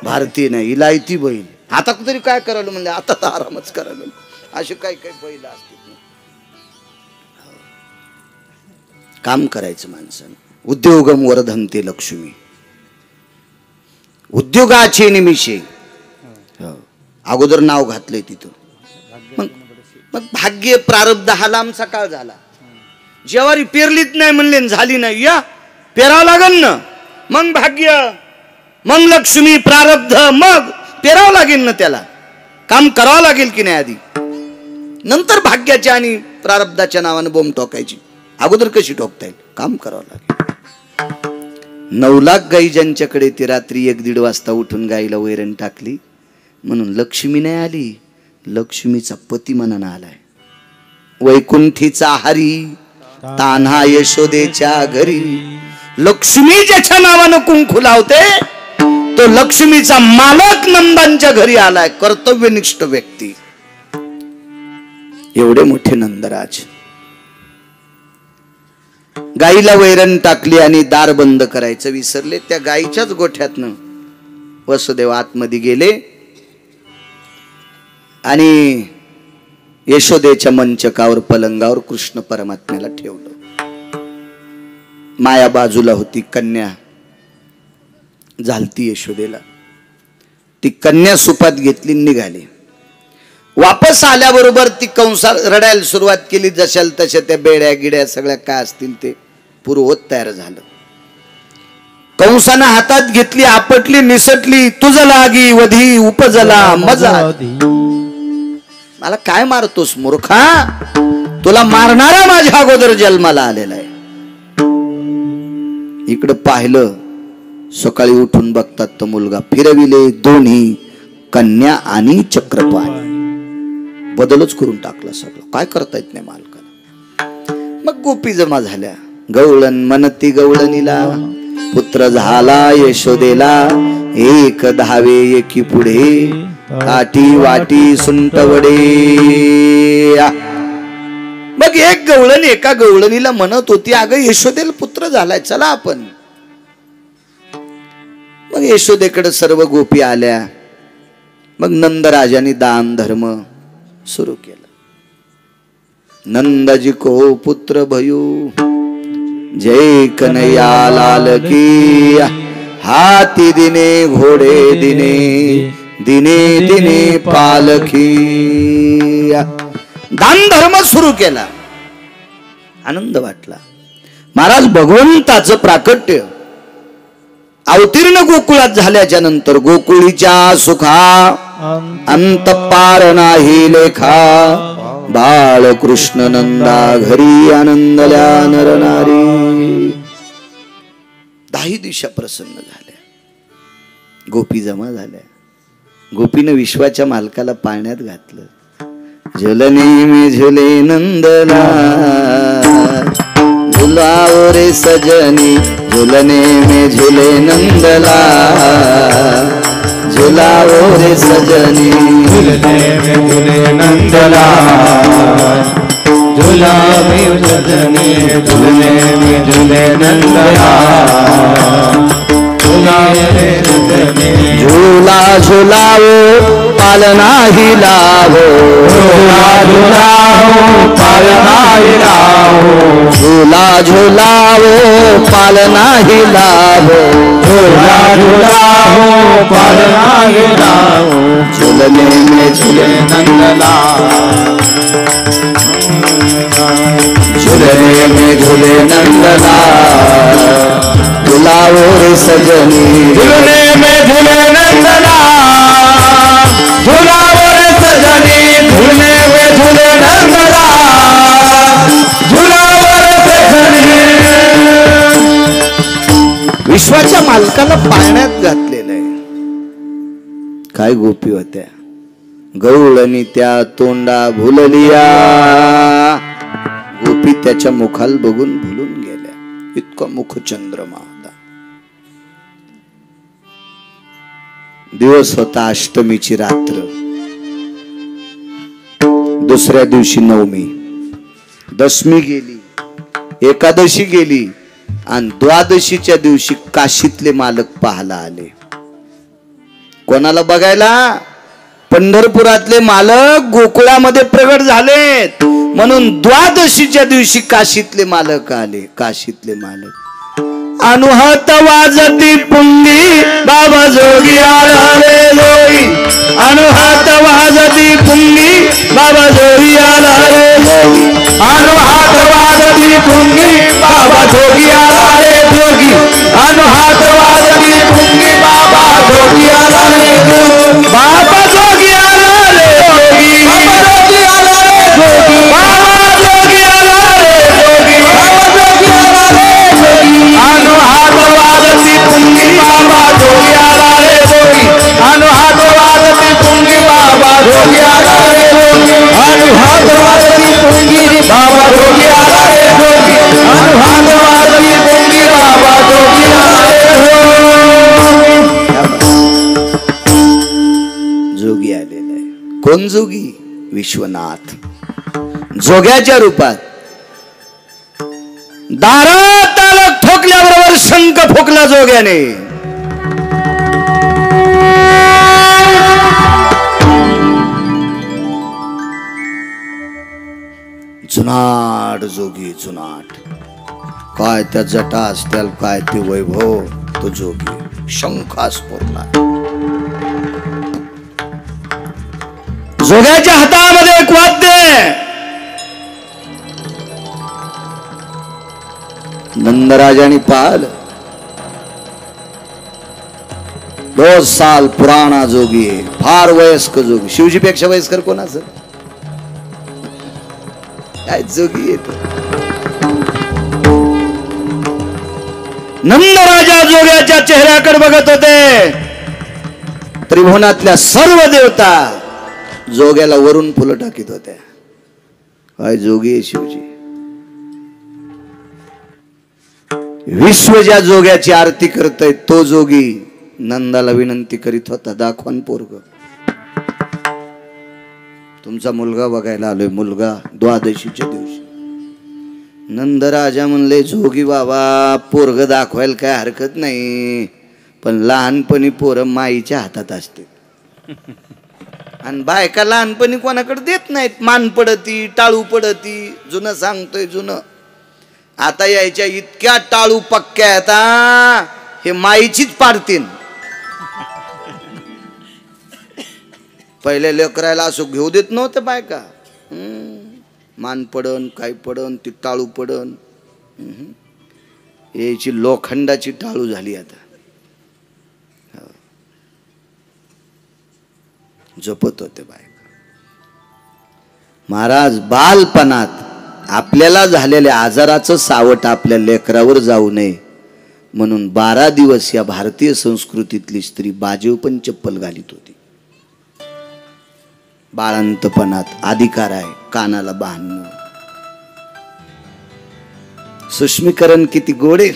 भारतीय नाही इलायती बैल. आता तरी काय करायलो म्हणले, आता तर आरामच करायलो. असे काही काही बैल असतील. काम करायचं माणसानं. उद्योगम वर्धन्ते लक्ष्मी, उद्योगाचे निमिषे. अगोदर नाव घातलंय तिथं. मग भाग्य प्रारब्ध हा लांबचा काळ झाला. ज्वारी पेरलीच नाही म्हणले, झाली नाही, या पेरावं लागेल ना, मग भाग्य, मग लक्ष्मी, प्रारब्ध, मग पेरावं लागेल ना, त्याला काम करावं लागेल की नाही आधी, नंतर भाग्याच्या आणि प्रारब्धाच्या नावानं बोंब ठोकायची. अगोदर कशी ठोकता येईल, काम करावं लागेल. 9 लाख गाई ज्यांच्याकडे, ती रात्री 1-1.5 वाजता उठून गाईला वैरण टाकली. म्हणून लक्ष्मी नाही आली, लक्ष्मीचा पती मनानं आलाय. वैकुंठीचा हरी तान्हा यशोदेच्या घरी. लक्ष्मी ज्याच्या नावानं कुंकू लावते तो लक्ष्मीचा मालक नंदांच्या घरी आलाय. कर्तव्यनिष्ठ व्यक्ती. एवढे मोठे नंदराज. गाईला वैरण टाकली आणि दार बंद करायचं विसरले. त्या गाईच्याच गोठ्यातनं वसुदेव आतमध्ये गेले आणि यशोदेच्या मंचकावर पलंगावर कृष्ण परमात्म्याला ठेवलं. माया बाजूला होती, कन्या झालती यशोदेला. ती कन्या सुपात घेतली, निघाली. वापस आल्याबरोबर ती कंसात रडायला सुरुवात केली. जशाल तशा त्या बेड्या गिड्या सगळ्या काय असतील ते पुरवत तयार झालं. कंसानं हातात घेतली, आपटली, निसटली. तुझ लागी वधी उपजला मजा. मला काय मारतोस मूर्खा, तुला मारणारा माझ्या अगोदर जन्माला आलेला आहे. इकडं पाहिलं, सकाळी उठून बघतात तो मुलगा फिरविले दोन्ही कन्या आणि चक्रपाणी. बदलच करून टाकला सगळं, काय करता येत नाही मालकाला. मग गोपी जमा झाल्या. गवळण म्हणती गवळणीला, पुत्र झाला यशोदेला, एक धावे एकी पुढे, काठी वाटी सुंटवडे. मग एक गवळण एका गवळणीला म्हणत होती, अगं यशोदेला पुत्र झालाय, चला आपण. मग यशोदेकडे सर्व गोपी आल्या. मग नंदराजांनी दान धर्म सुरू केला. नंदजी को पुत्र भयो, जय कन्हैया लाल की. हाती दिने घोडे दिने, दिने दिने पालखी. दान धर्म सुरू केला. आनंद वाटला. महाराज भगवंताचं प्राकट्य अवतीर्ण गोकुळात झाल्याच्या नंतर गोकुळीच्या सुखा अंत पार नाही लेखा. बाळ कृष्ण नंदा घरी आनंदल्या नर नारी. 10 दिशा प्रसन्न झाल्या. गोपी जमा झाल्या. गोपीनं विश्वाच्या मालकाला पाळण्यात घातलं. झुलने में झुले नंदला, झुलाओ रे सजनी, झुलने में झुले नंदला, झुलाओ रे सजनी. झुलने में झुले नंदला, झूला में सजनी, झुलने में झुले नंदला, झूला में सजनी. झूला झुलाओ पालना हिलावो, झूला झुलाओ पालना हिलाओ, झूला झुलाओ पालना हिलावो, झूला झुलाओ पालना हिलाओ. झुलने में झुले नंदला, झुलने में झुले नंदला, झुलाओ रे सजनी. झुलने में झुले नंदला, झुलाओ रे सजनी, झुलने में झुले नंदला, झुलाओ रे सजनी. विश्वाच्या मालकाला पाळण्यात घातलेलं आहे. काय गोपी होत्या. गवळणी त्या तोंडा भुललिया. गोपी त्याच्या मुखाल बघून भुलून गेल्या. इतका मुख चंद्रमा होता. दिवस होता अष्टमीची रात्र. दुसऱ्या दिवशी नवमी. दशमी गेली, एकादशी गेली आणि द्वादशीच्या दिवशी काशीतले मालक पाहायला आले. कोणाला बघायला? पंढरपुरातले मालक गोकुळामध्ये प्रगट झालेत म्हणून द्वादशीच्या दिवशी काशीतले मालक आले. काशीतले मालक अनुहत वाजती पुंगी, बाबा जोगी आला रे जोगी. अनुहत वाजती पुंगी, बाबा जोगी आला रे जोगी. अनुहात वाजती पुंगी, बाबा जोगी आला रे जोगी. अनुहात वाजती पुंगी, बाबा जोगी आला रे जोगी. बाबा जोगी आला रे जोगी. बाबा जोगी आला रे जोगी. बाबा जोगी आला रे जोगी. बाबा जोगी आला रे जोगी. अनुहात वाजती पुंगी, बाबा जोगी आला रे जोगी. अनुहात वाजती पुंगी, बाबा जोगी आला रे जोगी. अनुहात वाजती पुंगी, बाबा जोगी आला रे जोगी. अनुहात वाजती पुंगी, बाबा जोगी आला रे जोगी. जोगी आलेला आहे. कोण जोगी? विश्वनाथ. जोग्याच्या रूपात दारात तालक ठोकल्याबरोबर शंख फोकला जोग्याने. जुनाट जोगी, जुनाट. काय त्या जटा असत्याल, काय ते वैभव. तो जोगी शंखास पोरला. जोग्याच्या हातामध्ये एक वाद्य. नंदराजाने पाहिलं. 2 साल पुराणा जोगी आहे. फार वयस्क जोगी. शिवजीपेक्षा वयस्कर कोणाचं? काय जोगी येतो. नंदराजा जोग्याच्या चेहऱ्याकडे बघत होते. त्रिभुवनातल्या सर्व देवता जोग्याला वरून फुलं टाकीत होत्या. काय जोगी आहे शिवजी. विश्व ज्या जोग्याची आरती करतय तो जोगी नंदाला विनंती करीत होता, दाखवान पोरग. तुमचा मुलगा बघायला आलोय. मुलगा द्वादशीच्या दिवशी. नंदराजा म्हणले, जोगी बाबा पोरग दाखवायला काय हरकत नाही, पण लहानपणी पोरं माईच्या हातात असते. आणि बायका लहानपणी कोणाकडे देत नाहीत. मान पडती, टाळू पडती. जुनं सांगतोय जुनं. आता यायच्या इतक्या टाळू पक्क्या आता हे माईचीच पाडतील. पहिले लेकरायला असं घेऊ देत नव्हतं बायका. मान पडन, काय पडन, ती टाळू पडन. याची लोखंडाची टाळू झाली आता. जपत होते बायका. महाराज बालपणात आपल्याला झालेल्या आजाराचं सावट आपल्या लेकरावर जाऊ नये म्हणून 12 दिवस या भारतीय संस्कृतीतली स्त्री बाजीव पण चप्पल घालीत होती. बाळंतपणात अधिकार आहे कानाला बांधणं. सुष्मीकरण किती गोडे.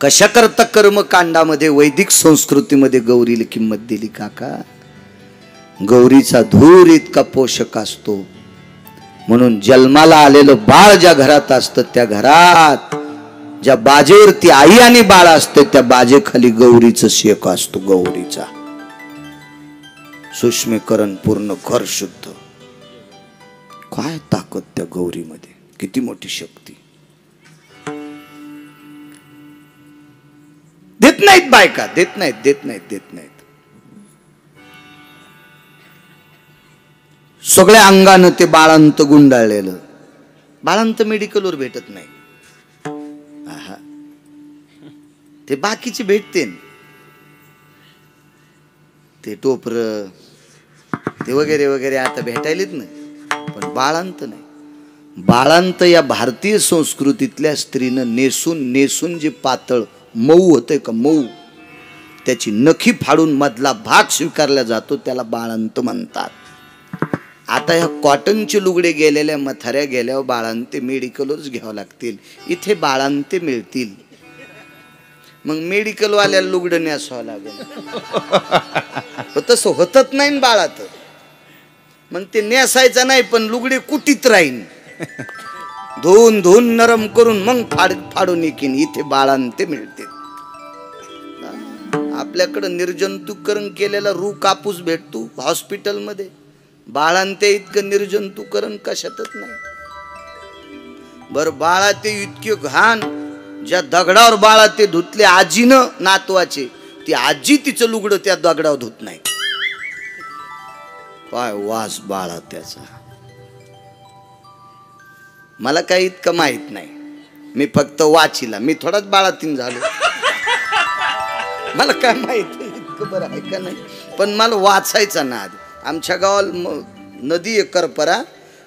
कशा करता कर्मकांडामध्ये वैदिक संस्कृतीमध्ये गौरीला किंमत दिली काका. गौरीचा धूर इतका पोषक असतो म्हणून जन्माला आलेलं बाळ ज्या घरात असतं त्या घरात ज्या बाजेवरती आई आणि बाळ असते त्या बाजेखाली गौरीचं शेक असतो. गौरीचा सुष्मीकरण पूर्ण घर शुद्ध. काय ताकद त्या गौरीमध्ये. किती मोठी शक्ती. देत नाहीत बायका. देत नाहीत. सगळ्या अंगानं ते बाळांत गुंडाळलेलं. बाळांत मेडिकलवर भेटत नाही. ते बाकीचे भेटते. ते टोपर ते वगैरे वगैरे आता भेटायलेच नाही. पण बाळांत नाही. बाळांत या भारतीय संस्कृतीतल्या स्त्रीनं नेसून जे पातळ मऊ होतंय का मऊ त्याची नखी फाडून मधला भाग स्वीकारला जातो त्याला बाळांत म्हणतात. आता ह्या कॉटनचे लुगडे गेलेल्या मथाऱ्या गेल्यावर बाळांते मेडिकलवरच घ्यावं लागतील. इथे बाळांते मिळतील. मग मेडिकलवाल्याला लुगडं नेसावं लागेल. तसं होतच नाही बाळात. मग ते नेसायचं नाही पण लुगडे कुटीत राहीन. धुवून नरम करून मग फाडून येईन. इथे बाळांते मिळते. आपल्याकडं निर्जंतुकरण केलेला रू कापूस भेटतो हॉस्पिटलमध्ये. बाळांते इतकं निर्जंतुकरण कशातच नाही. बर बाळा ते इतके घाण ज्या दगडावर बाळा ते धुतले आजीनं नातवाचे ती आजी तिचं लुगडं त्या दगडावर धुत नाही. काय वास बाळा त्याचा. मला काही इतकं माहित नाही. मी फक्त वाचिला. मी थोडाच बाळातीन झालो. मला काय माहित इतकं बरं आहे का नाही. पण मला वाचायचा नाद. आमच्या गावाला नदी आहे करपरा.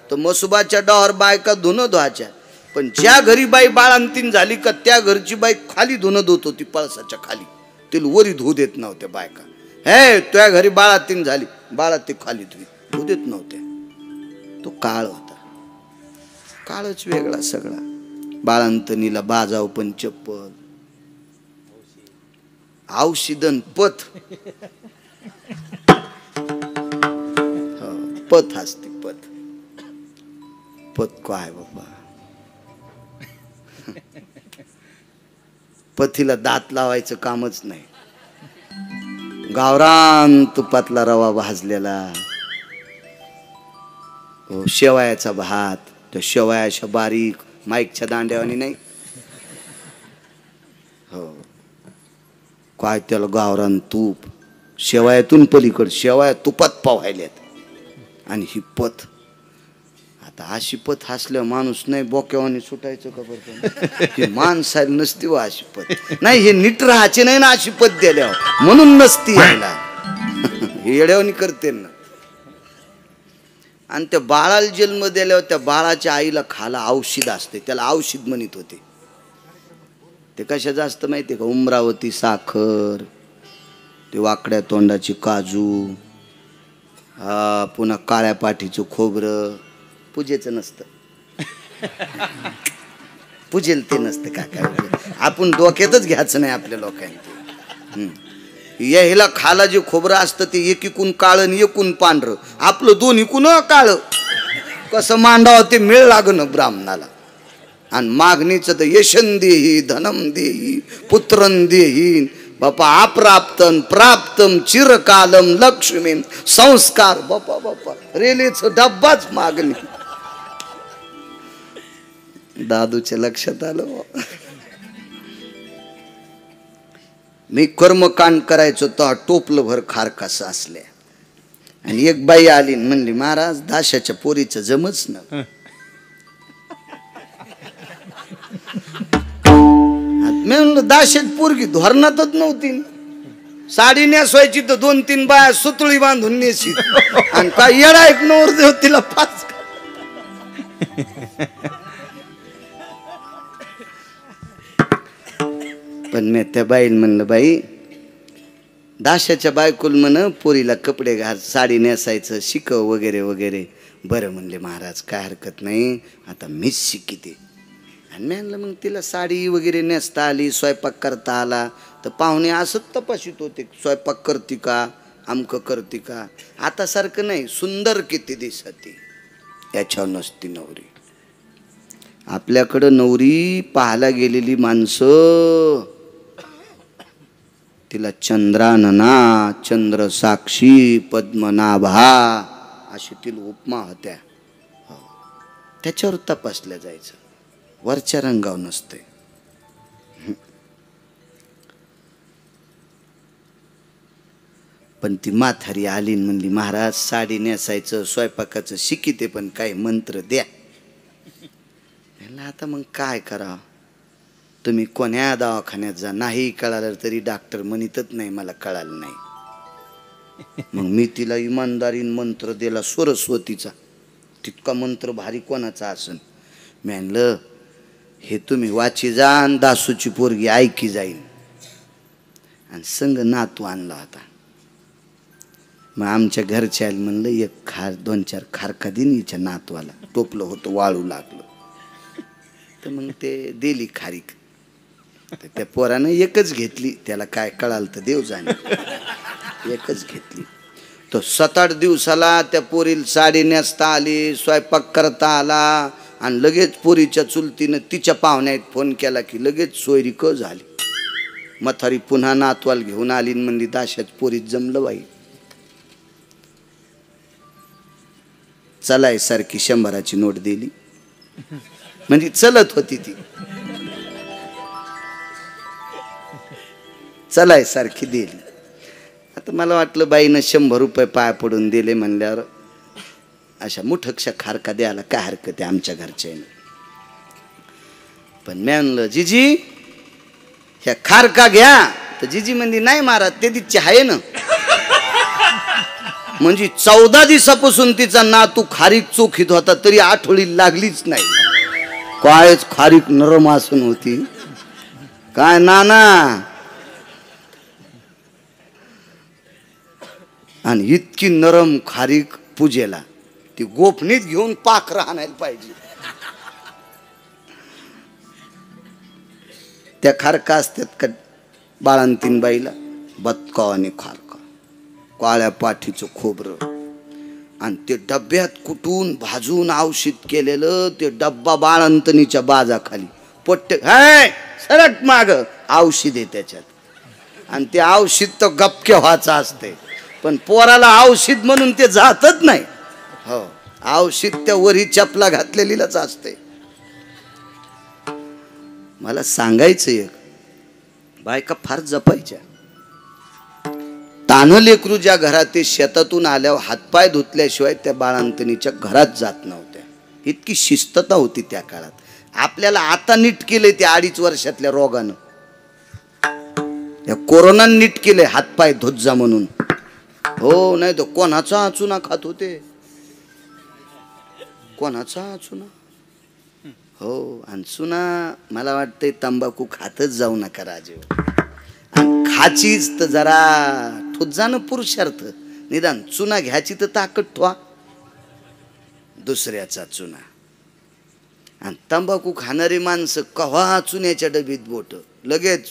तर मसुबाच्या डॉहर बायका धुणं धुवायच्या. पण ज्या घरी बाई बाळांतीन झाली का त्या घरची बाई खाली धुणं धुत होती पळसाच्या खाली. तिला वरी धुऊ देत नव्हत्या बायका. हे त्या घरी बाळातीन झाली बाळा ते खाली धुऊ देत नव्हत्या. तो काळ होता. काळच वेगळा सगळा. बाळांतनीला बाजाव पण चप्पल औषधन पथ. पथ असते पथ. पथ काय बाबा. पथीला दात लावायचं कामच नाही. गावरान तुपातला रवा भाजलेला. शेवयाचा भात. त्या शेवया अशा बारीक माईकच्या दांड्यावानी नाही. हो काय त्याला गावरान तूप. शेवयातून पलीकड शेवया तुपात पावायल्यात. आणि ही पथ. आता अशी पथ हसल्या माणूस नाही बोक्यावानी सुटायचं का बरं. माणसाला नसती व अशी पथ. नाही हे नीट राहायचे नाही ना अशी पथ द्याल्यावर म्हणून नसती यायला. हे येड्यावानी करते ना. आणि त्या बाळाला जन्म दिल्यावर त्या बाळाच्या आईला खाला औषध असते, त्याला औषध म्हणत होते. ते कशाचं असतं माहिती आहे का? उमरावती साखर, ते वाकड्या तोंडाची काजू, पुन्हा काळ्या पाठीचं खोबरं. पूजेचं नसतं, पूजेल ते नसतं का काय, आपण डोक्यातच घ्यायचं नाही आपल्या लोकांनी. ह्याला खाला जे खोबरं असतं ते एकीकून काळं आणि एकूण पांढरं, आपलं दोन्हीकून काळं. कसं मांडावं ते मेळ लागणं ब्राह्मणाला. आणि मागणीचं तर यशन देही धनम देही पुत्रन देही बापा, अप्राप्तन प्राप्तम चिरकालम लक्ष्मी संस्कार. बापा बापा, रेल्वेचं डब्बाच मागणी. दादूच्या लक्षात आलं, मी कर्मकांड करायचो तर टोपलं भर खार कसं असल्या. आणि एक बाई आली म्हणली, महाराज दाशाच्या पोरीचं जमच ना. मी म्हणलं दाशाची पोरगी धोरणातच नव्हती, साडी नेसवायची तर 2-3 बाया सुतळी बांधून नेसी, आणि काय येडा एक नवरदेव तिला 5. पण मी त्या बाईला म्हणलं, बाई दाशाच्या बायकोल म्हण पोरीला कपडे घाल, साडी नेसायचं शिकव वगैरे वगैरे. बरं म्हणले महाराज, काय हरकत नाही, आता मीच शिकिते. आणि मी म्हणलं मग तिला साडी वगैरे नेसता आली, स्वयंपाक करता आला, तर पाहुणे असंच तपासित होते, स्वयंपाक करते का, आमकं करते का. आता सारखं नाही, सुंदर किती दिसते, याच्यावर नसती नवरी. आपल्याकडं नवरी पाहायला गेलेली माणसं तिला चंद्रानना, चंद्र साक्षी, पद्मनाभा अशी तिला उपमा होत्या. त्याच्यावर तपासल्या जायचं, वरच्या रंगावर नसते. पण ती म्हातारी आली म्हणली, महाराज साडी नेसायचं स्वयंपाकाचं शिकिते, पण काही मंत्र द्या. आता मग काय करा, तुम्ही कोण्या दवाखान्यात जा, नाही कळालं तरी डॉक्टर म्हणतच नाही मला कळालं नाही. मग मी तिला इमानदारीन मंत्र दिला सरस्वतीचा. तितका मंत्र भारी कोणाचा असन. मी म्हणलं हे तुम्ही वाची जा, आणि दासूची पोरगी ऐकी जाईन. आणि संग नातू आणला होता. मग आमच्या घरच्या म्हणलं एक 2-4 खारका दिन हिच्या नातवाला. टोपलं होतं, वाळू लागलं, तर मग ते दिली खारीक. तर त्या पोरानं एकच घेतली, त्याला काय कळाल तर देव जाणे, एकच घेतली. तो 7-8 दिवसाला त्या पोरीला साडी नेसता आली, स्वयंपाक करता आला, आणि लगेच पोरीच्या चुलतीनं तिच्या पाहुण्यात फोन केला की लगेच सोयरी क झाली. म्हातारी पुन्हा नातवाल घेऊन आली, म्हणली दाशाच पोरीत जमलं बाई. चलाय सारखी 100ची नोट दिली, म्हणजे चलत होती ती, चलाय सारखी दिली. आता मला वाटलं बाईनं 100 रुपये पाया पडून दिले म्हणल्यावर अशा मुठकशा खारका द्यायला काय हरकत आहे आमच्या घरच्याने. पण मी म्हणलं जिजी ह्या खारका घ्या, तर जिजी म्हणली नाही महाराज ते दिच्छे आहे ना. म्हणजे 14 दिवसापासून तिचा नातू खारीक चोखीत होता, तरी आठवडी लागलीच नाही. कायच खारीक नरम असून होती काय नाना. आणि इतकी नरम खारीक पूजेला, ती गोफणीत घेऊन पाखरं आणायला पाहिजे. त्या खारका असतात का बाळंतीन बाईला, बदका आणि खारका, काळ्या पाठीचं खोबरं, आणि ते डब्यात कुटून भाजून औषध केलेलं. ते डब्बा बाळंतणीच्या बाजाखाली पोट्टे सरक माग औषध आहे त्याच्यात. आणि ते औषध तर गपके व्हायचं असते, पण पोराला औषध म्हणून ते जातच नाही. हो, औषध त्या वरी चपला घातलेलीलाच असते. मला सांगायचं एक, बायका फार जपायच्या. तान्ह लेकरू ज्या घरात ते शेतातून आल्यावर हातपाय धुतल्याशिवाय त्या बाळंतणीच्या घरात जात नव्हत्या. इतकी शिस्तता होती त्या काळात. आपल्याला आता नीट केलंय ते 2.5 वर्षातल्या रोगानं. या कोरोनानं नीट केलंय हातपाय धुत जा म्हणून. हो, नाही तर कोणाचा आचुना खात होते. कोणाचा चुना? हो, आणि चुना मला वाटतंय तंबाखू खातच जाऊ नका राजे. आणि खाचीच तर जरा ठोत जाणं पुरुषार्थ, निदान चुना घ्यायची तर ताकद ठेवा. दुसऱ्याचा चुना. आणि तंबाखू खाणारी माणसं कव्हा चुन्याच्या डबीत बोट लगेच.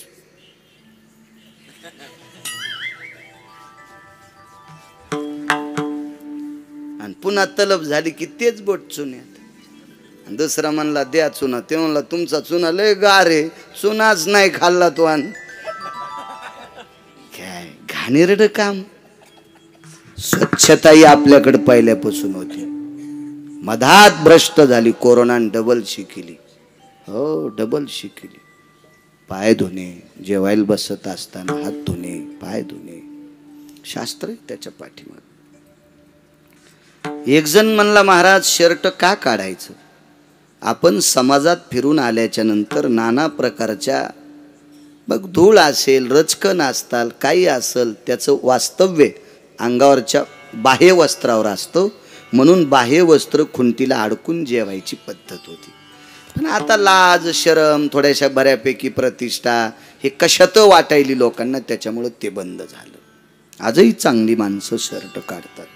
आणि पुन्हा तलब झाली की तेच बोट चुन्यात. दुसरा म्हणला द्या चुना, ते म्हणला तुमचा चुना लय गार आहे, चुनाच नाही खाल्ला तो. आणि काय घाणेरडं काम. स्वच्छताही आपल्याकडे पहिल्यापासून होती, मधात भ्रष्ट झाली. कोरोनाने डबल शिकली. हो, डबल शिकली. पाय धुणे, जेवायला बसत असताना हात धुणे, पाय धुणे, शास्त्र आहे त्याच्या पाठीमागे. एक जण म्हणला महाराज शर्ट का काढायचं? आपण समाजात फिरून आल्याच्या नंतर नाना प्रकारच्या मग धूळ असेल, रचकन असताल, काही असेल, त्याचं वास्तव्य अंगावरच्या बाह्य वस्त्रावर असतं. म्हणून बाह्य वस्त्र खुंटीला अडकून जेवायची पद्धत होती. पण आता लाज शरम थोड्याशा बऱ्यापैकी प्रतिष्ठा हे कशात वाटायली लोकांना, त्याच्यामुळे ते बंद झालं. आजही चांगली माणसं शर्ट काढतात.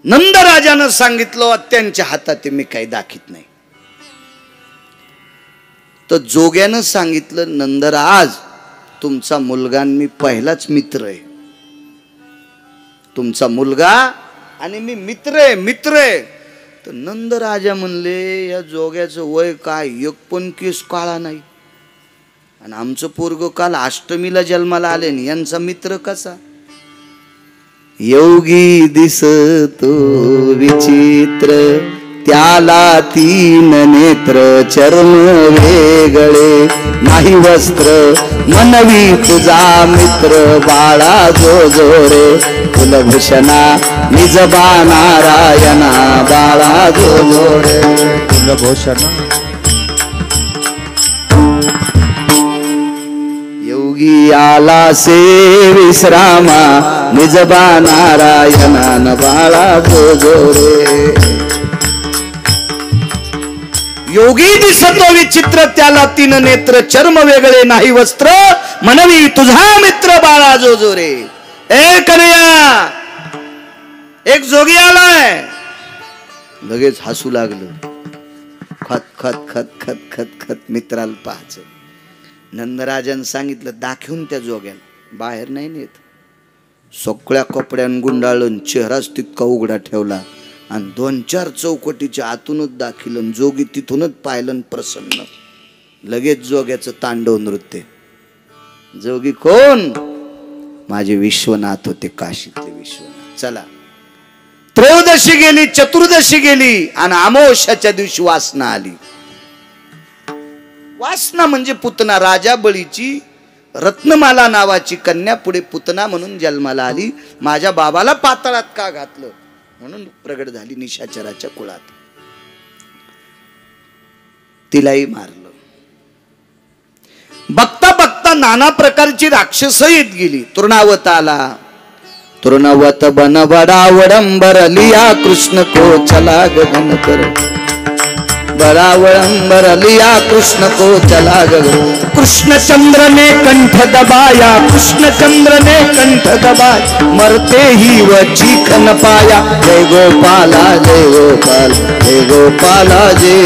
नंदराजानं सांगितलं त्यांच्या हातात मी काही दाखीत नाही. तर जोग्यानं सांगितलं नंदराज तुमचा मुलगा मी पहिलाच मित्र आहे. तुमचा मुलगा आणि मी मित्र आहे, मित्र आहे. तर नंदराजा म्हणले या जोग्याचं वय काय, एक पण केस काळा नाही. आणि आमचं पोरग काल अष्टमीला जन्माला आले आणि यांचा मित्र कसा? योगी दिसतो विचित्र, त्याला तीन नेत्र, चर्म वेगळे नाही वस्त्र, मनवी तुझा मित्र बाळा जो जोरे, कुलभूषणा निजबा नारायणा बाळा जो जोरे, कुलभूषणा. योगी आला से विश्रामा, निजबा नारायणा न बाळा जो जोरे. योगी दिसतो विचित्र, त्याला तीन नेत्र, चर्म वेगळे नाही वस्त्र, मनवी तुझा मित्र बाळा जो जोरे. ए कन्हैया, एक जोगी आलाय. लगेच हसू लागलं. खत खत खत खत खत खत मित्राला पाहायचं. नंदराजानं सांगितलं दाखवून त्या जोग्याला, बाहेर नाही नेत. सगळ्या कपड्यान गुंडाळून चेहराच तितका उघडा ठेवला आणि 2-4 चौकटीच्या आतूनच दाखिलं. जोगी तिथूनच पाहिलं प्रसन्न. लगेच जोग्याचं तांडव नृत्य. जोगी कोण? माझे विश्वनाथ होते, काशीतले विश्वनाथ. चला, त्रयोदशी गेली, चतुर्दशी गेली आणि अमावस्याच्या दिवशी वासना आली. वासना म्हणजे पुतना. राजा बळीची रत्नमाला नावाची कन्या पुढे पुतना म्हणून जन्माला आली. माझ्या बाबाला पाताळात का घातलं म्हणून प्रगट झाली निशाचराच्या कुळात. तिलाही मारलं. बघता बघता नाना प्रकारची राक्षस येत गेली. तृणावत आला. तृणवत बन बडा वडंबर, लिया कृष्ण को चला गगन पर. बरावळंबर लिया कृष्ण को चला गगन. कृष्ण चंद्र ने कंठ दबाया, कृष्ण चंद्र ने कंठ दबाया, मरते ही वह चीख न पाया. जय गोपाला जय गोपाल, जय गोपाला जय,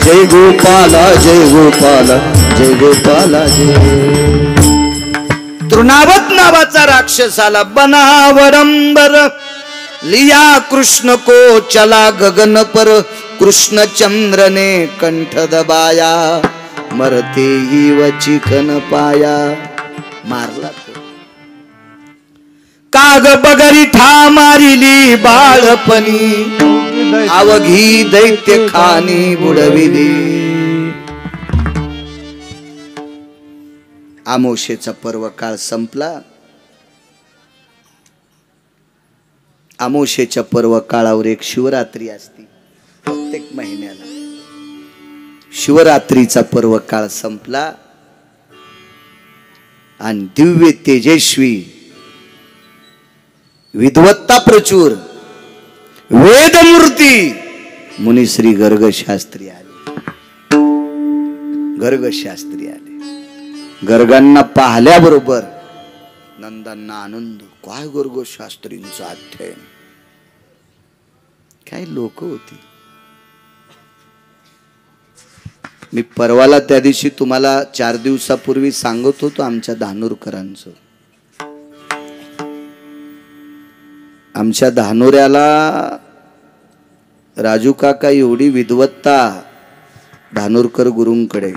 जय गोपाला जय गोपाला, जय गोपाला जय. तृणावत नावाचा राक्षस आला. बनावडंबर लिया कृष्ण को चला गगन पर. कृष्ण चंद्र ने कंठ दबाया, मरते ही व चिकन पाया. मारला तो. काग बगरी ठा मारिली बाळपणी, अवघी दैत्य खानी बुडविली. अमावस्येचा पर्व काळ संपला. अमावस्येच्या पर्व काळावर एक शिवरात्री असते प्रत्येक महिन्याला. शिवरात्रीचा पर्व काळ संपला आणि दिव्य तेजस्वी विद्वत्ता प्रचूर, वेदमूर्ती मुनिश्री गर्ग शास्त्री आले. गर्ग शास्त्री आले. गर्गांना पाहिल्याबरोबर नंदांना आनंद. काय गर्ग शास्त्रींचं अध्ययन, काय लोक होती. मी परवाला त्या दिवशी तुम्हाला 4 दिवसापूर्वी सांगत होतो आमच्या धानोरकरांचं. आमच्या धानोऱ्याला राजू काका एवढी विद्वत्ता धानोरकर गुरुंकडे.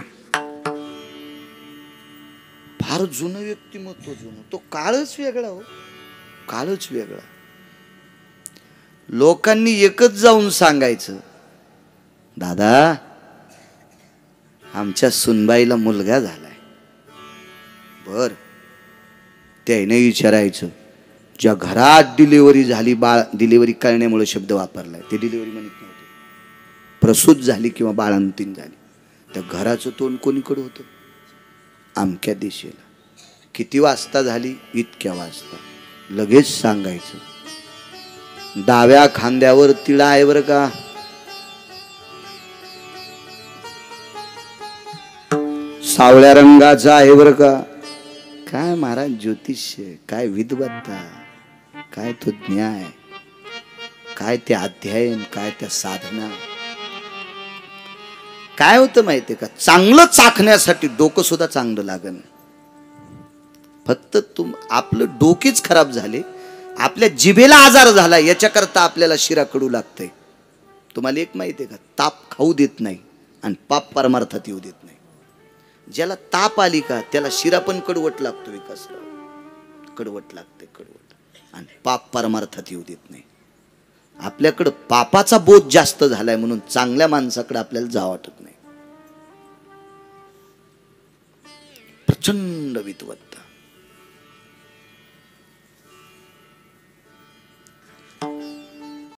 फार जुनं व्यक्तिमत्व, जुनं. तो काळच वेगळा हो, काळच वेगळा. लोकांनी एकच जाऊन सांगायचं, दादा आमच्या सुनबाईला मुलगा झालाय. बर, त्याने विचारायचं ज्या घरात डिलिव्हरी झाली, बाळ डिलिव्हरी करण्यामुळे शब्द वापरलाय, ते डिलिव्हरी म्हणत नव्हते, प्रसूत झाली किंवा बाळंतीण झाली, त्या घराचं तोंड कोणीकडे होतं? अमक्या दिशेला. किती वाजता झाली? इतक्या वाजता. लगेच सांगायचं. डाव्या खांद्यावर तिळा आहे बरं का, सावळ्या रंगाचा आहे बरं का. काय महाराज ज्योतिष्य, काय विद्वत्ता, काय तो न्याय, काय ते अध्ययन, काय त्या साधना. काय होतं माहितीये का, चांगलं चाखण्यासाठी डोकं सुद्धा चांगलं लागन. फक्त आपलं डोकेच खराब झाले, आपल्या जिभेला आजार झाला, याच्याकरता आपल्याला शिरा कडू लागतंय. तुम्हाला एक माहितीये का, ताप खाऊ देत नाही आणि पाप परमार्थात येऊ देत नाही. ज्याला ताप आली का त्याला शिरा पण कडवट लागतो. विकासराव, कडवट लागते, कडवट, आणि पाप परमार्थात येऊ देत नाही. आपल्याकडं पापाचा बोध जास्त झालाय म्हणून चांगल्या माणसाकडे आपल्याला जावं वाटत नाही. प्रचंड विद्वत.